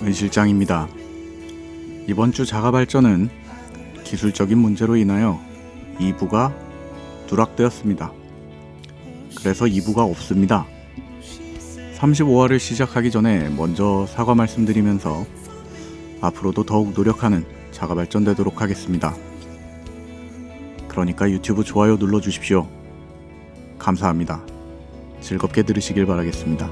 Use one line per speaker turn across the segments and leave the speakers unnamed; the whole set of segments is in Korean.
은 실장입니다. 이번 주 자가발전은 기술적인 문제로 인하여 2부가 누락되었습니다. 그래서 2부가 없습니다. 35화를 시작하기 전에 먼저 사과 말씀드리면서 앞으로도 더욱 노력하는 자가발전 되도록 하겠습니다. 그러니까 유튜브 좋아요 눌러주십시오. 감사합니다. 즐겁게 들으시길 바라겠습니다.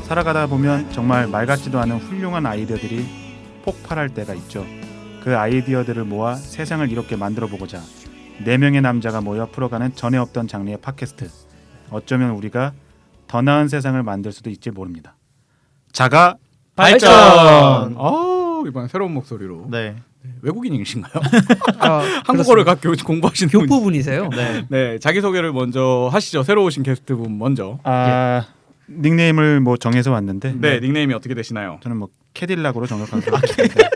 살아가다 보면 정말 말 같지도 않은 훌륭한 아이디어들이 폭발할 때가 있죠. 그 아이디어들을 모아 세상을 이롭게 만들어 보고자 4명의 남자가 모여 풀어가는 전에 없던 장르의 팟캐스트. 어쩌면 우리가 더 나은 세상을 만들 수도 있지 모릅니다. 자가
발전!
이번 새로운 목소리로.
네.
외국인이신가요?
그렇습니다.
한국어를 공부하시는 분.
교포분이세요?
네.
네, 자기소개를 먼저 하시죠. 새로 오신 게스트분 먼저.
닉네임을 뭐 정해서 왔는데
네, 닉네임이 어떻게 되시나요?
저는 뭐 캐딜락으로 정확하게 하겠습니다.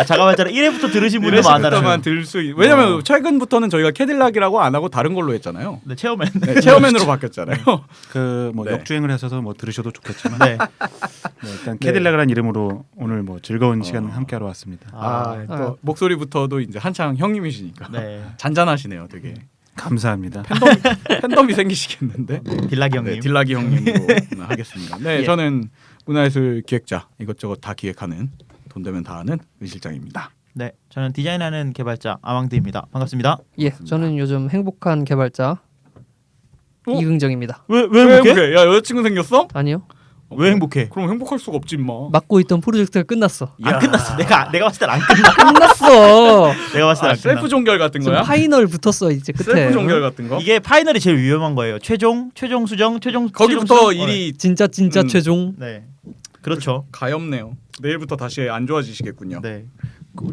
잠깐만 1회부터 들으신 분들 많아요.
만 들을 수 왜냐면 최근부터는 저희가 캐딜락이라고 안 하고 다른 걸로 했잖아요.
네, 체어맨.
네, 체어맨으로 바뀌었잖아요.
그뭐
네.
역주행을 하셔서 뭐 들으셔도 좋겠지만
네.
일단 캐딜락이라는 이름으로 오늘 뭐 즐거운 시간 함께하러 왔습니다.
또 목소리부터도 이제 한창 형님이시니까
네.
잔잔하시네요, 되게.
감사합니다.
팬덤이 생기시겠는데.
딜라기 형님.
네, 딜라기 형님으로 하겠습니다. 네,
예.
저는 문화예술 기획자 이것저것 다 기획하는 돈 되면 다 하는 은 실장입니다.
네. 저는 디자인하는 개발자 아망드입니다. 반갑습니다.
예, 저는 요즘 행복한 개발자 이긍정입니다.
왜
왜
행복해?
행복해? 야, 여자친구 생겼어?
아니요,
왜 행복해?
그럼 행복할 수가 없지, 임마.
맡고 있던 프로젝트가 끝났어.
안 끝났어. 내가 봤을 땐 안 끝나.
끝났어.
내가 봤을 땐 안 끝나.
셀프 종결 같은
지금
거야?
파이널 붙었어 이제 끝에.
셀프 종결 같은 거?
이게 파이널이 제일 위험한 거예요. 최종 수정,
거기부터
수정.
일이
진짜 최종.
네. 그렇죠.
가엽네요. 내일부터 다시 안 좋아지시겠군요.
네.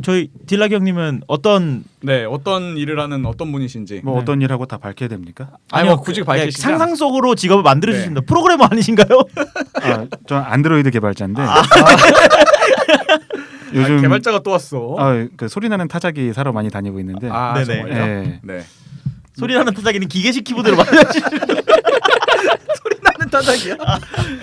저희 딜라기 형님은 어떤
네, 어떤 일을 하는 어떤 분이신지.
뭐 어떤 일하고 다 밝혀야 됩니까?
아니 뭐 굳이 밝히시지
상상 속으로 직업을 만들어
네.
주십니다. 프로그래머 아니신가요?
전 안드로이드 개발자인데 요즘
개발자가 또 왔어.
그 소리 나는 타자기 사러 많이 다니고 있는데
네네.
정말요?
네.
네.
소리 나는 타자기는 기계식 키보드로 만들어주시는 소리 나는 타자기야.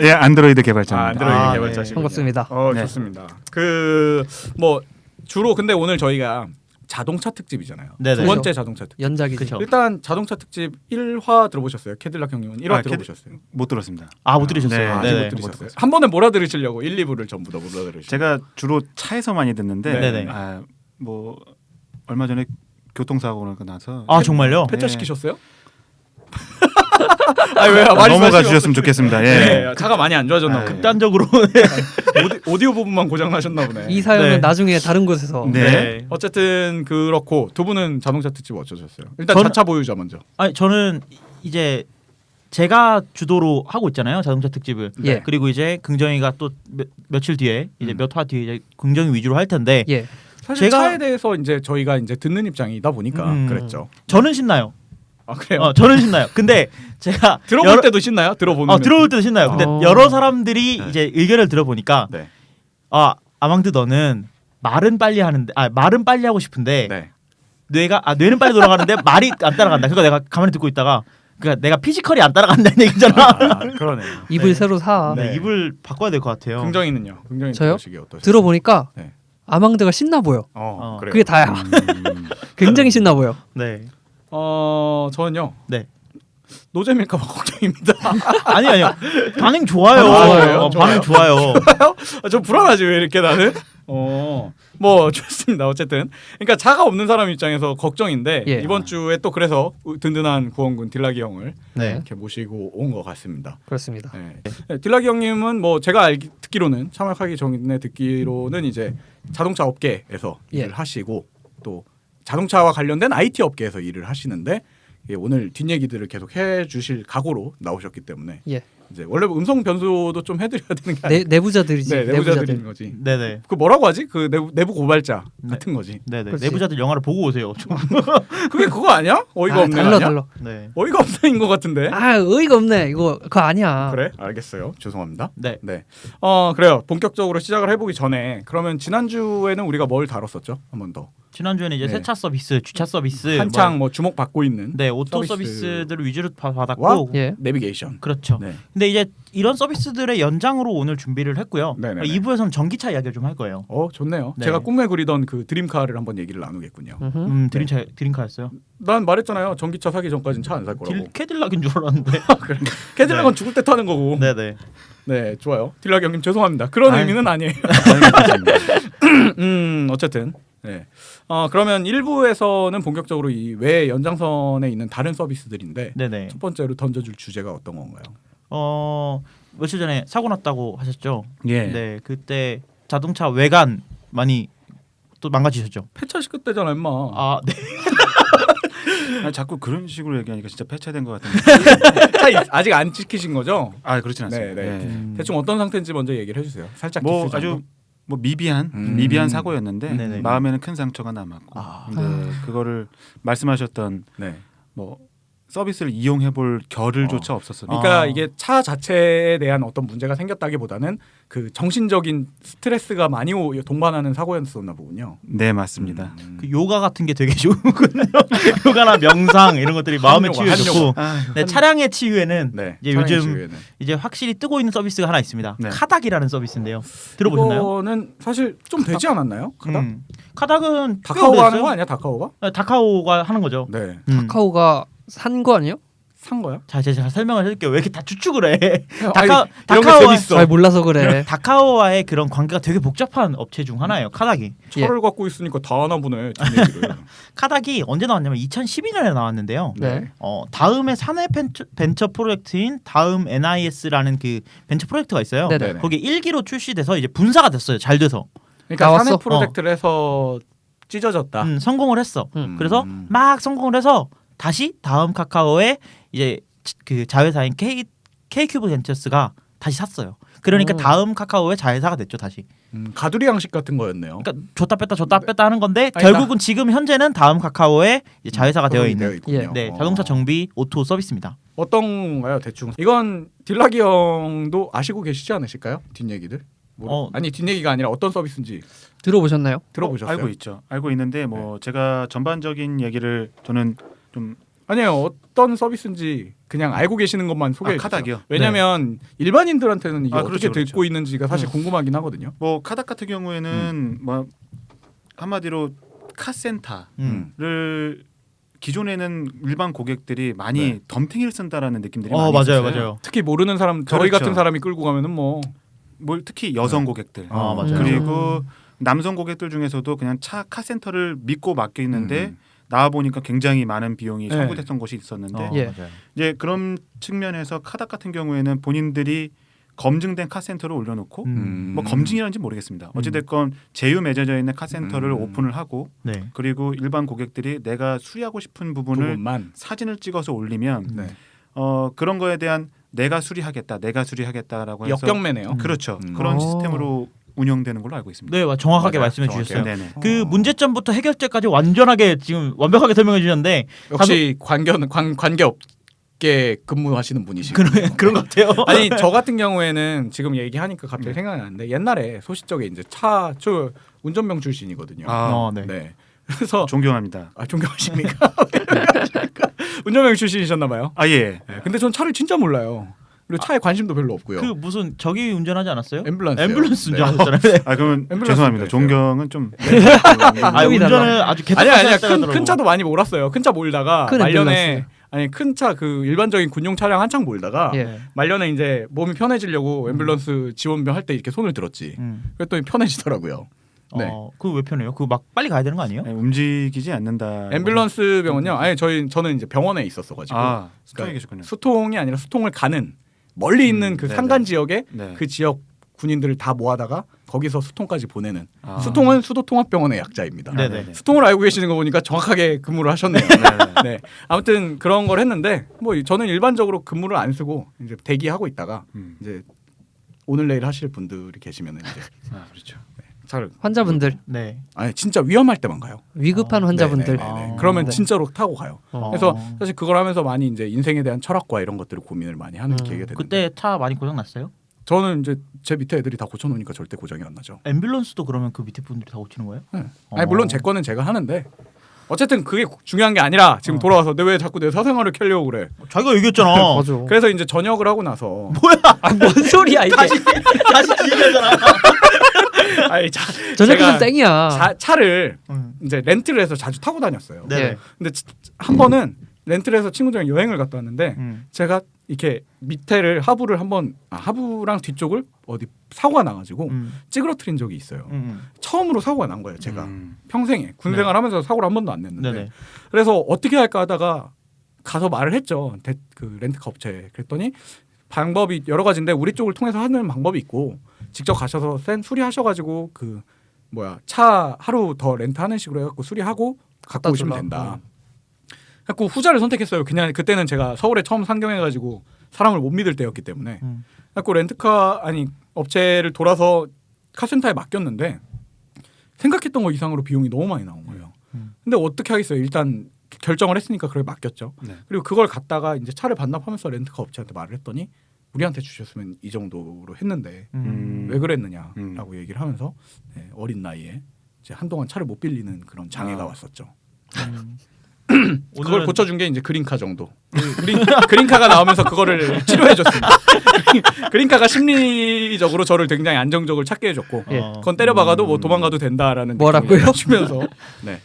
예, 안드로이드 개발자입니다.
안드로이드
아,
개발자시군요.
반갑습니다.
네.
좋습니다. 그 뭐 주로 근데 오늘 저희가 자동차 특집이잖아요.
네네.
두 번째 자동차 특집.
연작이죠.
그쵸.
일단 자동차 특집 1화 들어보셨어요? 캐딜락 형님은 1화 들어보셨어요?
못 들었습니다.
못 들으셨어요.
네.
아직
네네.
못 들으셨어요? 한 번에 몰아들으시려고 1, 2부를 전부 다 몰아들으시고.
제가 주로 차에서 많이 듣는데
네네.
뭐 얼마 전에 교통사고가 나서
정말요?
폐차시키셨어요? 아니 왜
넘어가 주셨으면 좋겠습니다. 예.
네, 차가 많이 안 좋아졌나 보네.
극단적으로.
오디오 부분만 고장 나셨나 보네.
이 사연은
네.
나중에 다른 곳에서.
네.
어쨌든 그렇고 두 분은 자동차 특집 어쩌셨어요? 일단
저는-
자차 보유자 먼저.
아니 저는 이제 제가 주도로 하고 있잖아요. 자동차 특집을.
예.
그리고 이제 긍정이가 또 며칠 뒤에 이제 몇 화 뒤에 이제 긍정이 위주로 할 텐데
예.
사실
제가-
차에 대해서 이제 저희가 이제 듣는 입장이다 보니까 그랬죠.
저는 신나요.
아 그래요?
저는 신나요. 근데 제가
들어볼 때도 신나요? 들어보는.
들어볼 때도 신나요. 근데 여러 사람들이 이제 의견을 들어보니까
네.
아망드 너는 말은 빨리 하는데 말은 빨리 하고 싶은데
네.
뇌는 빨리 돌아가는데 말이 안 따라간다. 그러니까 내가 가만히 듣고 있다가 그러니까 내가 피지컬이 안 따라간다는 얘기잖아.
그러네요.
입을
네.
새로 사.
네, 입을 바꿔야 될 것 같아요.
긍정이는요? 긍정이
저요?
들으시기 어떠세요?
들어보니까
네.
아망드가 신나 보여.
그래요.
그게 다야. 굉장히 신나 보여.
네.
저는요.
네.
노잼일까봐 걱정입니다.
아니요. 반응 좋아요.
좋아요?
반응 좋아요.
좀 불안하지 왜 이렇게 나는? 뭐 좋습니다. 어쨌든 그러니까 차가 없는 사람 입장에서 걱정인데
예.
이번 주에 또 그래서 든든한 구원군 딜라기 형을
네.
이렇게 모시고 온 것 같습니다.
그렇습니다.
네, 딜라기 형님은 뭐 제가 듣기로는 참여하기 전에 듣기로는 이제 자동차 업계에서
예.
일을 하시고 또 자동차와 관련된 IT 업계에서 일을 하시는데 오늘 뒷얘기들을 계속 해주실 각오로 나오셨기 때문에
예.
이제 원래 음성 변조도 좀 해드려야 되는 게 아니에요.
내부자들이지.
네, 내부자들인 거지.
네네.
그 뭐라고 하지? 그 내부 고발자
네.
같은 거지.
네네.
그렇지.
내부자들 영화를 보고 오세요. 좀.
그게 그거 아니야? 어이가 없네.
달라
아니야?
달라.
네.
어이가 없네인 것 같은데.
아 어이가 없네. 이거 그거 아니야.
그래? 알겠어요. 죄송합니다.
네.
네. 그래요. 본격적으로 시작을 해보기 전에 그러면 지난주에는 우리가 뭘 다뤘었죠? 한 번 더.
지난주에는 이제
네.
세차 서비스, 주차 서비스,
한창 뭐 주목받고 있는
네 오토
서비스.
서비스들을 위주로 받았고
와?
예.
내비게이션.
그렇죠.
네.
근데 이제 이런 서비스들의 연장으로 오늘 준비를 했고요.
네네네.
2부에서는 전기차 이야기를 좀 할 거예요.
좋네요.
네.
제가 꿈에 그리던 그 드림카를 한번 얘기를 나누겠군요.
음흠.
드림카였어요.
난 말했잖아요. 전기차 사기 전까지는 차 안 살 거라고.
캐딜락인 줄 알았는데.
캐딜락은
네.
죽을 때 타는 거고.
네네.
네, 좋아요. 딜락 형님 죄송합니다. 그런
아이.
의미는 아니에요. 어쨌든. 네. 그러면 1부에서는 본격적으로 이 외 연장선에 있는 다른 서비스들인데
네네.
첫 번째로 던져줄 주제가 어떤 건가요?
며칠 전에 사고 났다고 하셨죠.
예.
네. 그때 자동차 외관 많이 또 망가지셨죠.
폐차시켰 때잖아, 임마.
아, 네.
아니, 자꾸 그런 식으로 얘기하니까 진짜 폐차된 것 같은데.
차 아직 안 찍히신 거죠?
아 그렇진 않습니다.
네, 네.
예.
대충 어떤 상태인지 먼저 얘기를 해주세요. 살짝
뭐
기술 정도?
아주 뭐 미비한
음.
사고였는데
네네.
마음에는 큰 상처가 남았고. 근데 그거를 말씀하셨던
네.
뭐 서비스를 이용해볼 겨를조차 없었어요.
그러니까
아.
이게 차 자체에 대한 어떤 문제가 생겼다기보다는 그 정신적인 스트레스가 많이 동반하는 사고였었나 보군요.
네 맞습니다.
그 요가 같은 게 되게 좋거든요. 요가나 명상 이런 것들이 마음의
한요가,
치유에 좋고.
아,
네, 차량의 치유에는
네.
이제
차량의
요즘
치유에는.
이제 확실히 뜨고 있는 서비스가 하나 있습니다.
네.
카닥이라는 서비스인데요. 들어보셨나요?
이거는 사실 좀 되지 않았나요? 카닥?
카닥은 꽤
다카오가 하는
오래됐어요.
거 아니야? 다카오가?
네, 다카오가 하는 거죠.
네.
카카오가 산 거 아니에요?
산 거야?
자, 제가 설명을 해줄게요. 왜 이렇게 다 추측을 해?
아니, 이런 게
다카오와
재밌어.
잘 몰라서 그래.
다카오와의 그런 관계가 되게 복잡한 업체 중 하나예요. 카닥이.
차를 갖고 있으니까 다 하나 보네. 뒷얘기를.
카닥이 언제 나왔냐면 2012년에 나왔는데요.
네.
다음의 사내 벤처 프로젝트인 다음 NIS라는 그 벤처 프로젝트가 있어요.
네네.
네네.
거기 1기로 출시돼서 이제 분사가 됐어요. 잘 돼서.
그러니까
나왔어?
사내 프로젝트를 해서 찢어졌다.
성공을 했어.
음.
그래서 막 성공을 해서 다시 다음 카카오의 이제 그 자회사인 K큐브 벤처스가 다시 샀어요. 그러니까
오.
다음 카카오의 자회사가 됐죠 다시.
가두리 양식 같은 거였네요.
그러니까 줬다 뺐다 하는 건데
아니,
결국은 지금 현재는 다음 카카오의 이제 자회사가 되어 있는
있군요.
네 자동차 정비 오토 서비스입니다.
어떤 건가요? 대충 이건 딜라기 형도 아시고 계시지 않으실까요? 뒷얘기들? 아니 뒷얘기가 아니라 어떤 서비스인지
들어보셨나요?
들어보셨어요?
알고 있죠. 알고 있는데 뭐 제가 전반적인 얘기를 저는 좀
아니에요. 어떤 서비스인지 그냥 알고 계시는 것만 소개해 주세요.
카닥이요?
왜냐면 일반인들한테는 이게 어떻게
그렇죠,
듣고
그렇죠.
있는지가 사실 궁금하긴 하거든요.
뭐 카닥 같은 경우에는 뭐 한마디로 카센터를 기존에는 일반 고객들이 많이
네.
덤탱이를 쓴다라는 느낌들이 많이
맞아요
있었어요.
맞아요.
특히 모르는 사람 저희
그렇죠.
같은 사람이 끌고 가면은 뭐
뭘 특히 여성 고객들
맞아요.
그리고 남성 고객들 중에서도 그냥 차 카센터를 믿고 맡겨 있는데 나와 보니까 굉장히 많은 비용이
네.
청구됐던 곳이 있었는데
예.
맞아요.
이제 그런 측면에서 카닥 같은 경우에는 본인들이 검증된 카센터를 올려놓고 뭐 검증이라는지 모르겠습니다. 어찌됐건 제휴 맺어져 있는 카센터를 오픈을 하고
네.
그리고 일반 고객들이 내가 수리하고 싶은 부분을
부분만
사진을 찍어서 올리면
네.
그런 거에 대한 내가 수리하겠다라고 해서
역경매네요.
그렇죠. 그런
오.
시스템으로 운영되는 걸로 알고 있습니다.
네, 정확하게
맞아요.
말씀해
정확해요.
주셨어요.
네네.
그 문제점부터 해결책까지 완전하게 지금 완벽하게 설명해 주셨는데
역시 관계업계 근무하시는 분이시고
그런 것 같아요.
아니 저 같은 경우에는 지금 얘기하니까 갑자기 생각이 나는데 옛날에 소시적에 이제 저 운전병 출신이거든요.
네.
네. 그래서
존경합니다.
존경하십니까? 운전병 출신이셨나 봐요.
예.
네. 근데 전 차를 진짜 몰라요. 그리고 차에 관심도 별로 없고요.
그 무슨 저기 운전하지 않았어요?
앰뷸런스요.
앰뷸런스
네.
운전하셨잖아요. 네.
그러면
앰뷸런스
죄송합니다.
운전했어요.
존경은 좀
운전을 아주
아니야
개떡같이
큰 차도 많이 몰았어요. 큰 차 몰다가
큰
말년에 큰 차 그 일반적인 군용 차량 한창 몰다가
예.
말년에 이제 몸이 편해지려고 앰뷸런스 지원병 할 때 이렇게 손을 들었지. 그랬더니 편해지더라고요. 네.
그거 왜 편해요? 그거 막 빨리 가야 되는 거 아니에요?
움직이지 않는다.
앰뷸런스 병은요. 아니 저는 이제 병원에 있었어가지고
수통에 계셨군요.
수통이 아니라 수통을 가는 멀리 있는 그
네네.
산간 지역에
네.
그 지역 군인들을 다 모아다가 거기서 수통까지 보내는
아.
수통은 수도통합병원의 약자입니다.
네네.
수통을 알고 계시는 거 보니까 정확하게 근무를 하셨네요. 네. 아무튼 그런 걸 했는데 뭐 저는 일반적으로 근무를 안 쓰고 이제 대기하고 있다가 이제 오늘 내일 하실 분들이 계시면은 이제
그렇죠.
잘
환자분들
네.
아니 진짜 위험할 때만 가요.
위급한 환자분들.
네네네네.
아.
그러면
네.
진짜로 타고 가요.
어.
그래서 사실 그걸 하면서 많이 이제 인생에 대한 철학과 이런 것들을 고민을 많이 하는 계기가 됐는데
그때 차 많이 고장 났어요?
저는 이제 제 밑에 애들이 다 고쳐놓으니까 절대 고장이 안 나죠.
앰뷸런스도 그러면 그 밑에 분들이 다 고치는 거예요?
네. 아니 물론 제 거는 제가 하는데 어쨌든 그게 중요한 게 아니라 지금
어.
돌아와서 내 왜 자꾸 내 사생활을 캐려고 그래.
자기가 얘기했잖아.
맞아.
그래서 이제 전역을 하고 나서
뭔 소리야 이게?
다시 뒤지잖아.
아니,
저녁
제가
좀 땡이야.
차를 이제 렌트를 해서 자주 타고 다녔어요.
네.
근데 한 번은 렌트를 해서 친구들이랑 여행을 갔다 왔는데 제가 이렇게 밑에를 하부랑 뒤쪽을 어디 사고가 나가지고 찌그러뜨린 적이 있어요. 처음으로 사고가 난 거예요. 제가 평생에 군생활하면서 사고를 한 번도 안 냈는데
네네.
그래서 어떻게 할까 하다가 가서 말을 했죠. 그 렌트카 업체에. 그랬더니 방법이 여러 가지인데 우리 쪽을 통해서 하는 방법이 있고 직접 가셔서 수리하셔가지고 그 차 하루 더 렌트하는 식으로 해갖고 수리하고 갖고 오시면 된다. 갖고 후자를 선택했어요. 그냥 그때는 제가 서울에 처음 상경해가지고 사람을 못 믿을 때였기 때문에. 갖고 렌트카 업체를 돌아서 카센터에 맡겼는데 생각했던 거 이상으로 비용이 너무 많이 나온 거예요. 근데 어떻게 하겠어요. 일단 결정을 했으니까 그걸 맡겼죠.
네.
그리고 그걸 갖다가 이제 차를 반납하면서 렌트카 업체한테 말을 했더니 우리한테 주셨으면 이 정도로 했는데 왜 그랬느냐라고 얘기를 하면서 어린 나이에 이제 한동안 차를 못 빌리는 그런 장애가 왔었죠. 그걸 고쳐준 게 이제 그린카 정도. 그린카가 나오면서 그거를 치료해줬습니다. 그린카가 심리적으로 저를 굉장히 안정적으로 찾게 해줬고, 그건 때려박아도 뭐 도망가도 된다라는
뭐라고요?
주면서, 네.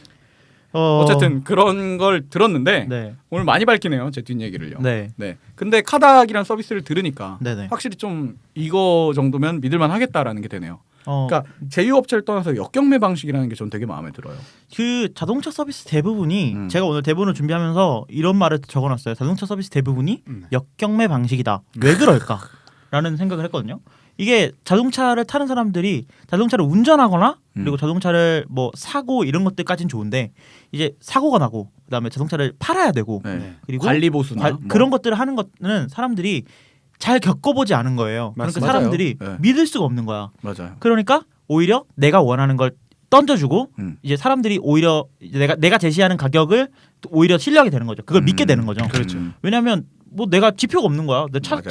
어쨌든 그런 걸 들었는데
네.
오늘 많이 밝히네요 제 뒷얘기를요.
네.
네. 근데 카닥이란 서비스를 들으니까
네네.
확실히 좀 이거 정도면 믿을만 하겠다라는 게 되네요.
어,
그러니까 제휴업체를 떠나서 역경매 방식이라는 게 전 되게 마음에 들어요.
그 자동차 서비스 대부분이
음.
제가 오늘 대본을 준비하면서 이런 말을 적어놨어요. 자동차 서비스 대부분이 역경매 방식이다. 왜 그럴까? 라는 생각을 했거든요. 이게 자동차를 타는 사람들이 자동차를 운전하거나 그리고 자동차를 뭐 사고 이런 것들까지는 좋은데 이제 사고가 나고 그다음에 자동차를 팔아야 되고
네.
그리고
관리 보수나 뭐.
그런 것들을 하는 것은 사람들이 잘 겪어보지 않은 거예요. 그러니까
맞아요.
사람들이
네.
믿을 수가 없는 거야.
맞아요.
그러니까 오히려 내가 원하는 걸 던져주고 이제 사람들이 오히려 이제 내가 제시하는 가격을 오히려 신뢰하게 되는 거죠. 그걸 믿게 되는 거죠.
그렇죠.
왜냐하면 뭐 내가 지표가 없는 거야. 내
맞아요.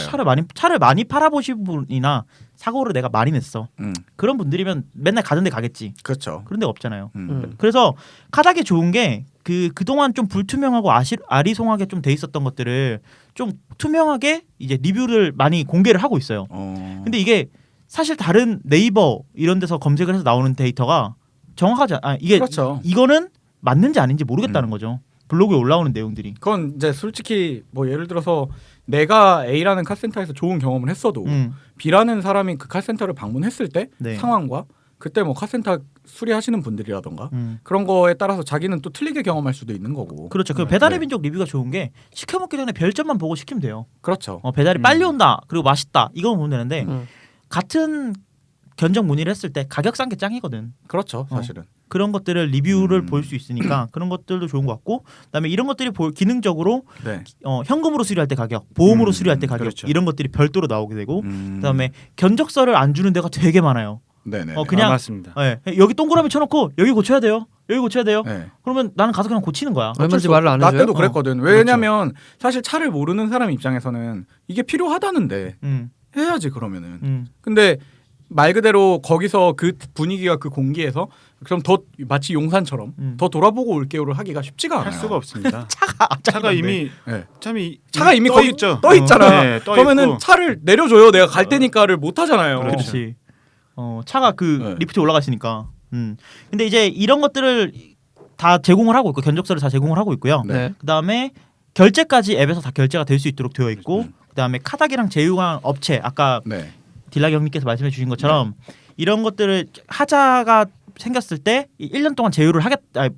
차를 많이 팔아보신 분이나 사고를 내가 많이 냈어.
음.
그런 분들이면 맨날 가는 데 가겠지.
그렇죠.
그런 데가 없잖아요.
음.
그래서 카닥이 좋은 게 그동안 좀 불투명하고 아리송하게 좀 돼 있었던 것들을 좀 투명하게 이제 리뷰를 많이 공개를 하고 있어요. 근데 이게 사실 다른 네이버 이런 데서 검색을 해서 나오는 데이터가 정확하지 이게
그렇죠.
이거는 맞는지 아닌지 모르겠다는 거죠. 블로그에 올라오는 내용들이.
그건 이제 솔직히 뭐 예를 들어서 내가 A라는 카센터에서 좋은 경험을 했어도 B라는 사람이 그 카센터를 방문했을 때
네.
상황과 그때 뭐 카센터 수리하시는 분들이라던가 그런 거에 따라서 자기는 또 틀리게 경험할 수도 있는 거고.
그렇죠. 그 배달의 민족 리뷰가 좋은 게 시켜 먹기 전에 별점만 보고 시키면 돼요.
그렇죠.
배달이 빨리 온다. 그리고 맛있다. 이거만 보면 되는데
음.
같은 견적 문의를 했을 때 가격 싼 게 짱이거든.
그렇죠. 사실은.
그런 것들을 리뷰를 볼 수 있으니까 그런 것들도 좋은 것 같고 그다음에 이런 것들이 기능적으로
네.
현금으로 수리할 때 가격, 보험으로 수리할 때 가격
그렇죠.
이런 것들이 별도로 나오게 되고 그다음에 견적서를 안 주는 데가 되게 많아요.
네네.
그냥
맞습니다.
여기 동그라미 쳐놓고 여기 고쳐야 돼요. 여기 고쳐야 돼요.
네.
그러면 나는 가서 그냥 고치는 거야.
얼마인지 말을 안
나
해줘요?
때도 그랬거든. 왜냐면 사실 차를 모르는 사람 입장에서는 이게 필요하다는데 해야지 그러면은. 근데 말 그대로 거기서 그 분위기가 그 공기에서 그럼 더 마치 용산처럼 더 돌아보고 올게요를 하기가 쉽지가 않아요.
할 수가 없습니다.
차가
차가 이미
네.
차가
이미
떠
거기
있죠.
떠 있잖아.
네, 떠
그러면은
있고.
차를 내려줘요. 내가 갈 테니까를 못 하잖아요.
그렇지. 차가
네.
리프트 올라가시니까. 근데 이제 이런 것들을 다 제공을 하고 있고 견적서를 다 제공을 하고 있고요.
네.
그다음에 결제까지 앱에서 다 결제가 될 수 있도록 되어 있고 그다음에 카닥이랑 제휴한 업체 아까
네.
딜라 형님께서 말씀해 주신 것처럼 이런 것들을 하자가 생겼을 때 1년 동안 제휴를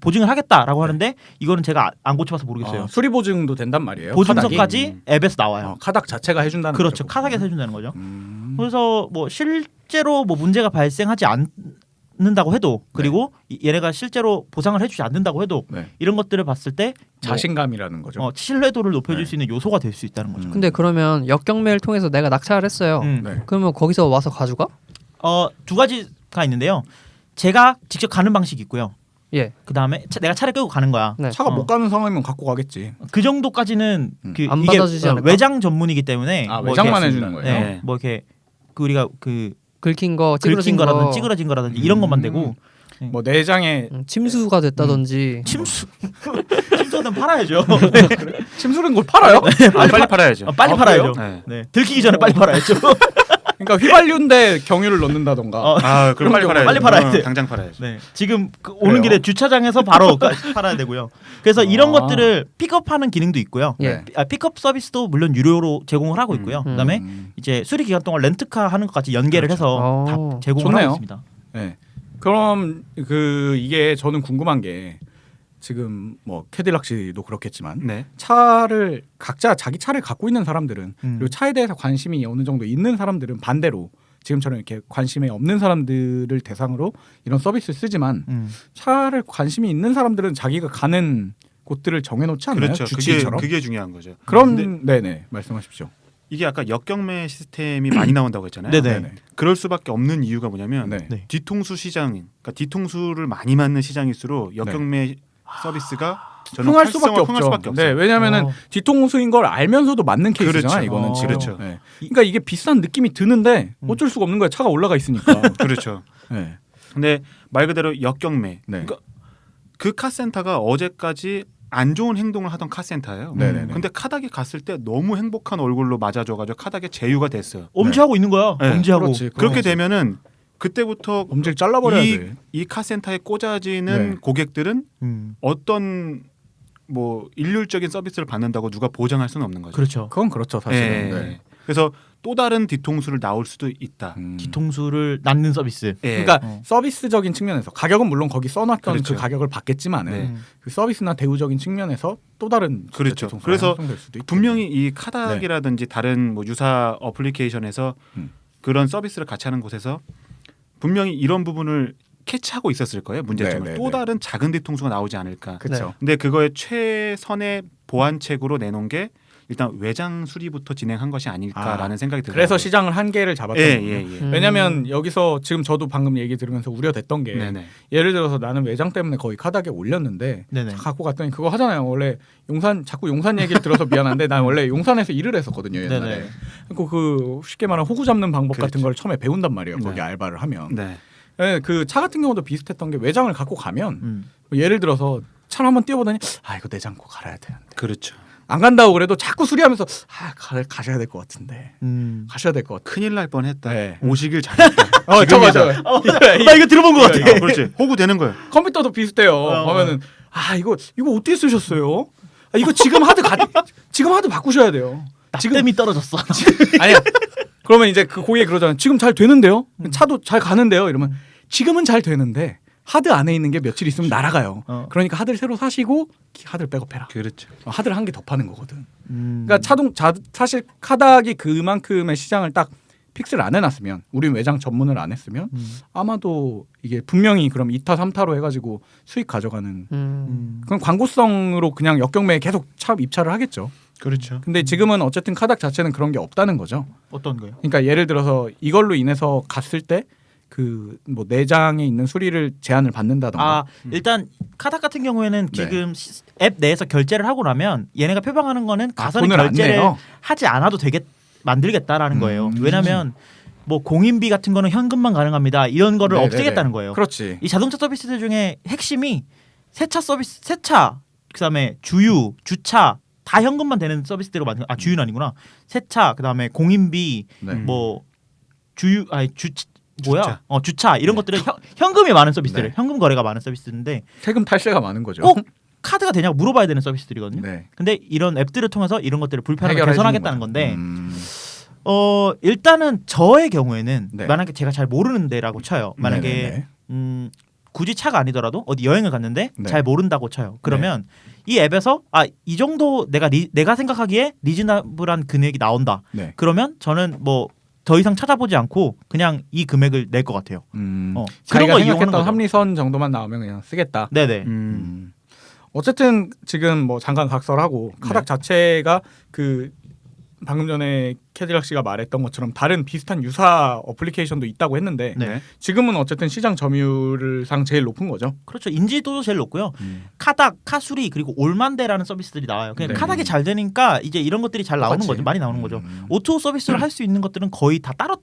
보증을 하겠다라고 하는데 이거는 제가 안 고쳐봐서 모르겠어요.
수리 보증도 된단 말이에요.
보증서까지 앱에서 나와요.
카닥 자체가 해준다는
그렇죠.
거죠.
카닥에서 해준다는 거죠. 그래서 뭐 실제로 뭐 문제가 발생하지 않는다고 해도 그리고 얘네가 실제로 보상을 해주지 않는다고 해도
네.
이런 것들을 봤을 때
자신감이라는 거죠.
신뢰도를 높여줄
네.
수 있는 요소가 될 수 있다는 거죠.
근데 그러면 역경매를 통해서 내가 낙찰을 했어요.
네.
그러면 거기서 와서 가져가?
두 가지가 있는데요. 제가 직접 가는 방식이 있고요.
예.
그 다음에 내가 차를 끌고 가는 거야.
네.
차가 못 가는 상황이면 갖고 가겠지.
그 정도까지는
안
이게
받아주지 않을까?
외장 전문이기 때문에
아,
뭐
외장만
이렇게-
해주는 거예요.
네, 뭐 이렇게 우리가 그
긁힌 거,
긁힌
찌그러진 거,
거라든지 찌그러진 거라든지 이런 것만 되고
뭐 내장에
침수가 됐다든지.
침수는 팔아야죠.
침수는 걸 팔아요?
빨리 팔아야죠.
빨리
아,
팔아야죠.
네.
네. 들키기 전에 빨리 팔아야죠.
그러니까 휘발유인데 경유를 넣는다던가.
그럼 빨리 팔아야죠.
빨리 팔아야 돼요.
당장 팔아야죠.
네. 지금 오는
그래요?
길에 주차장에서 바로 팔아야 되고요. 그래서 이런
아.
것들을 픽업하는 기능도 있고요.
예.
픽업 서비스도 물론 유료로 제공을 하고 있고요. 그다음에 이제 수리 기간 동안 렌트카 하는 것까지 연계를 해서 다 제공을
좋네요.
하고 있습니다.
네. 그럼 이게 저는 궁금한 게 지금 뭐 캐딜락 씨도 그렇겠지만
네.
차를 각자 자기 차를 갖고 있는 사람들은
음.
그리고 차에 대해서 관심이 어느 정도 있는 사람들은 반대로 지금처럼 이렇게 관심이 없는 사람들을 대상으로 이런 서비스를 쓰지만 차를 관심이 있는 사람들은 자기가 가는 곳들을 정해놓지 않나요?
그렇죠.
주치의처럼?
그게 중요한 거죠.
그럼
근데
네네 말씀하십시오.
이게 아까 역경매 시스템이 많이 나온다고 했잖아요.
네네.
그럴 수밖에 없는 이유가 뭐냐면
네.
네.
뒤통수 시장, 그러니까 뒤통수를 많이 맞는 시장일수록 역경매 서비스가 저는
흥할 수밖에
활성화-
없죠.
흥할 수밖에
네,
없어요.
왜냐하면은 뒤통수인 걸 알면서도 맞는 케이스잖아.
그렇죠.
이거는 지금.
그렇죠.
네. 그러니까 이게 비싼 느낌이 드는데 어쩔 수가 없는 거야. 차가 올라가 있으니까.
그렇죠.
네.
근데 말 그대로 역경매.
네.
그러니까 그 카센터가 어제까지 안 좋은 행동을 하던 카센터예요.
네네네.
근데 카닥이 갔을 때 너무 행복한 얼굴로 맞아줘가지고 카닥의 제휴가 됐어요.
엄지하고 있는 거야.
네.
엄지하고.
그렇지.
그렇게
그렇지.
되면은 그때부터
엄지를 잘라버려야 돼.
이 카센터에 꽂아지는
네.
고객들은
음.
어떤 뭐 일률적인 서비스를 받는다고 누가 보장할 수는 없는 거죠.
그렇죠.
그건 그렇죠, 사실은.
예.
네.
그래서 또 다른 뒤통수를 나올 수도 있다.
뒤통수를 낳는 서비스.
예.
그러니까
어.
서비스적인 측면에서 가격은 물론 거기 써놨던
그렇죠.
그 가격을 받겠지만은
네.
그 서비스나 대우적인 측면에서 또 다른
그렇죠.
뒤통수가
그래서
형성될 수도 있겠죠.
분명히 이 카닥이라든지 다른 뭐 유사 어플리케이션에서
음.
그런 서비스를 같이 하는 곳에서 분명히 이런 부분을 캐치하고 있었을 거예요. 문제점을.
네, 네,
또
네.
다른 작은 뒤통수가 나오지 않을까.
그렇죠.
근데 그거의 최선의 보완책으로 내놓은 게 일단 외장 수리부터 진행한 것이 아닐까라는 생각이 들어요.
그래서 시장을 한계를 잡았던
예,
거예요.
예, 예.
왜냐하면 여기서 지금 저도 방금 얘기 들으면서 우려됐던 게
네네.
예를 들어서 나는 외장 때문에 거의 카닥에 올렸는데
네네.
갖고 갔더니 그거 하잖아요. 원래 자꾸 용산 얘기를 들어서 미안한데 난 원래 용산에서 일을 했었거든요. 옛날에.
네네.
그리고 그 쉽게 말하면 호구 잡는 방법 같은
그렇죠.
걸 처음에 배운단 말이에요. 거기
네.
알바를 하면.
네.
예, 그 차 같은 경우도 비슷했던 게 외장을 갖고 가면
음.
예를 들어서 차를 한번 띄워보더니 이거 내장 꼭 갈아야 되는데
그렇죠.
안 간다고 그래도 자꾸 수리하면서 가셔야 될 것 같은데 가셔야 될 것 같아.
큰일 날 뻔했다.
네.
오시길 잘했다.
저 맞아.
나 이거 들어본 것 같아.
그렇지. 호구 되는 거예요.
컴퓨터도 비슷해요. 보면은 이거 어떻게 쓰셨어요? 이거 지금 하드 바꾸셔야 돼요.
땀이 떨어졌어.
아니야. 그러면 이제 그 고객이 그러잖아요. 지금 잘 되는데요? 차도 잘 가는데요? 이러면 지금은 잘 되는데 하드 안에 있는 게 며칠 있으면 날아가요. 그러니까 하드를 새로 사시고 하드를 백업해라.
그렇죠.
하드를 한 개 더 파는 거거든. 그러니까 사실 카닥이 그만큼의 시장을 딱 픽스를 안 해놨으면 우린 외장 전문을 안 했으면 아마도 이게 분명히 그럼 2타 3타로 해가지고 수익 가져가는 그건 광고성으로 그냥 역경매에 계속 입찰을 하겠죠.
그렇죠.
근데 지금은 어쨌든 카닥 자체는 그런 게 없다는 거죠.
어떤 거요?
그러니까 예를 들어서 이걸로 인해서 갔을 때 그 뭐 내장에 있는 수리를 제한을 받는다던가.
일단 카닥 같은 경우에는
네.
지금 앱 내에서 결제를 하고 나면 얘네가 표방하는 거는 가서는
돈을 안
결제를
내요?
하지 않아도 만들겠다라는 거예요. 왜냐하면 뭐 공인비 같은 거는 현금만 가능합니다. 이런 거를
네네네.
없애겠다는 거예요.
그렇지.
이 자동차 서비스들 중에 핵심이 세차, 그다음에 주유, 주차 다 현금만 되는 서비스대로 만든. 주유는 아니구나. 세차, 그다음에 공인비,
네.
뭐 주유, 뭐야?
주차.
주차 이런 것들은 현금이 많은 서비스들,
네.
현금 거래가 많은 서비스인데
세금 탈세가 많은 거죠.
꼭 카드가 되냐고 물어봐야 되는 서비스들이거든요.
네.
근데 이런 앱들을 통해서 이런 것들을 불편하게
해결해
개선하겠다는
주는
건데
거죠.
일단은 저의 경우에는
네.
만약에 제가 잘 모르는 데라고 쳐요. 만약에
네네네.
굳이 차가 아니더라도 어디 여행을 갔는데
네.
잘 모른다고 쳐요. 그러면 이 앱에서 이 정도 내가 생각하기에 리즈너블한 금액이 나온다.
네.
그러면 저는 뭐 더 이상 찾아보지 않고 그냥 이 금액을 낼 것 같아요. 그런
자기가
거 이용하는
생각했던
거죠.
합리선 정도만 나오면 그냥 쓰겠다.
네네.
어쨌든 지금 뭐 잠깐 각설하고 카닥 자체가 그 방금 전에 캐딜락 씨가 말했던 것처럼 다른 비슷한 유사 어플리케이션도 있다고 했는데
네.
지금은 어쨌든 시장 점유율상 제일 높은 거죠.
그렇죠. 인지도도 제일 높고요. 카닥, 카수리 그리고 올만데라는 서비스들이 나와요. 그냥
네.
카닥이 잘 되니까 이제 이런 것들이 잘 나오는
똑같이.
거죠. 많이 나오는 거죠. 오토 서비스를 할 수 있는 것들은 거의 다 따로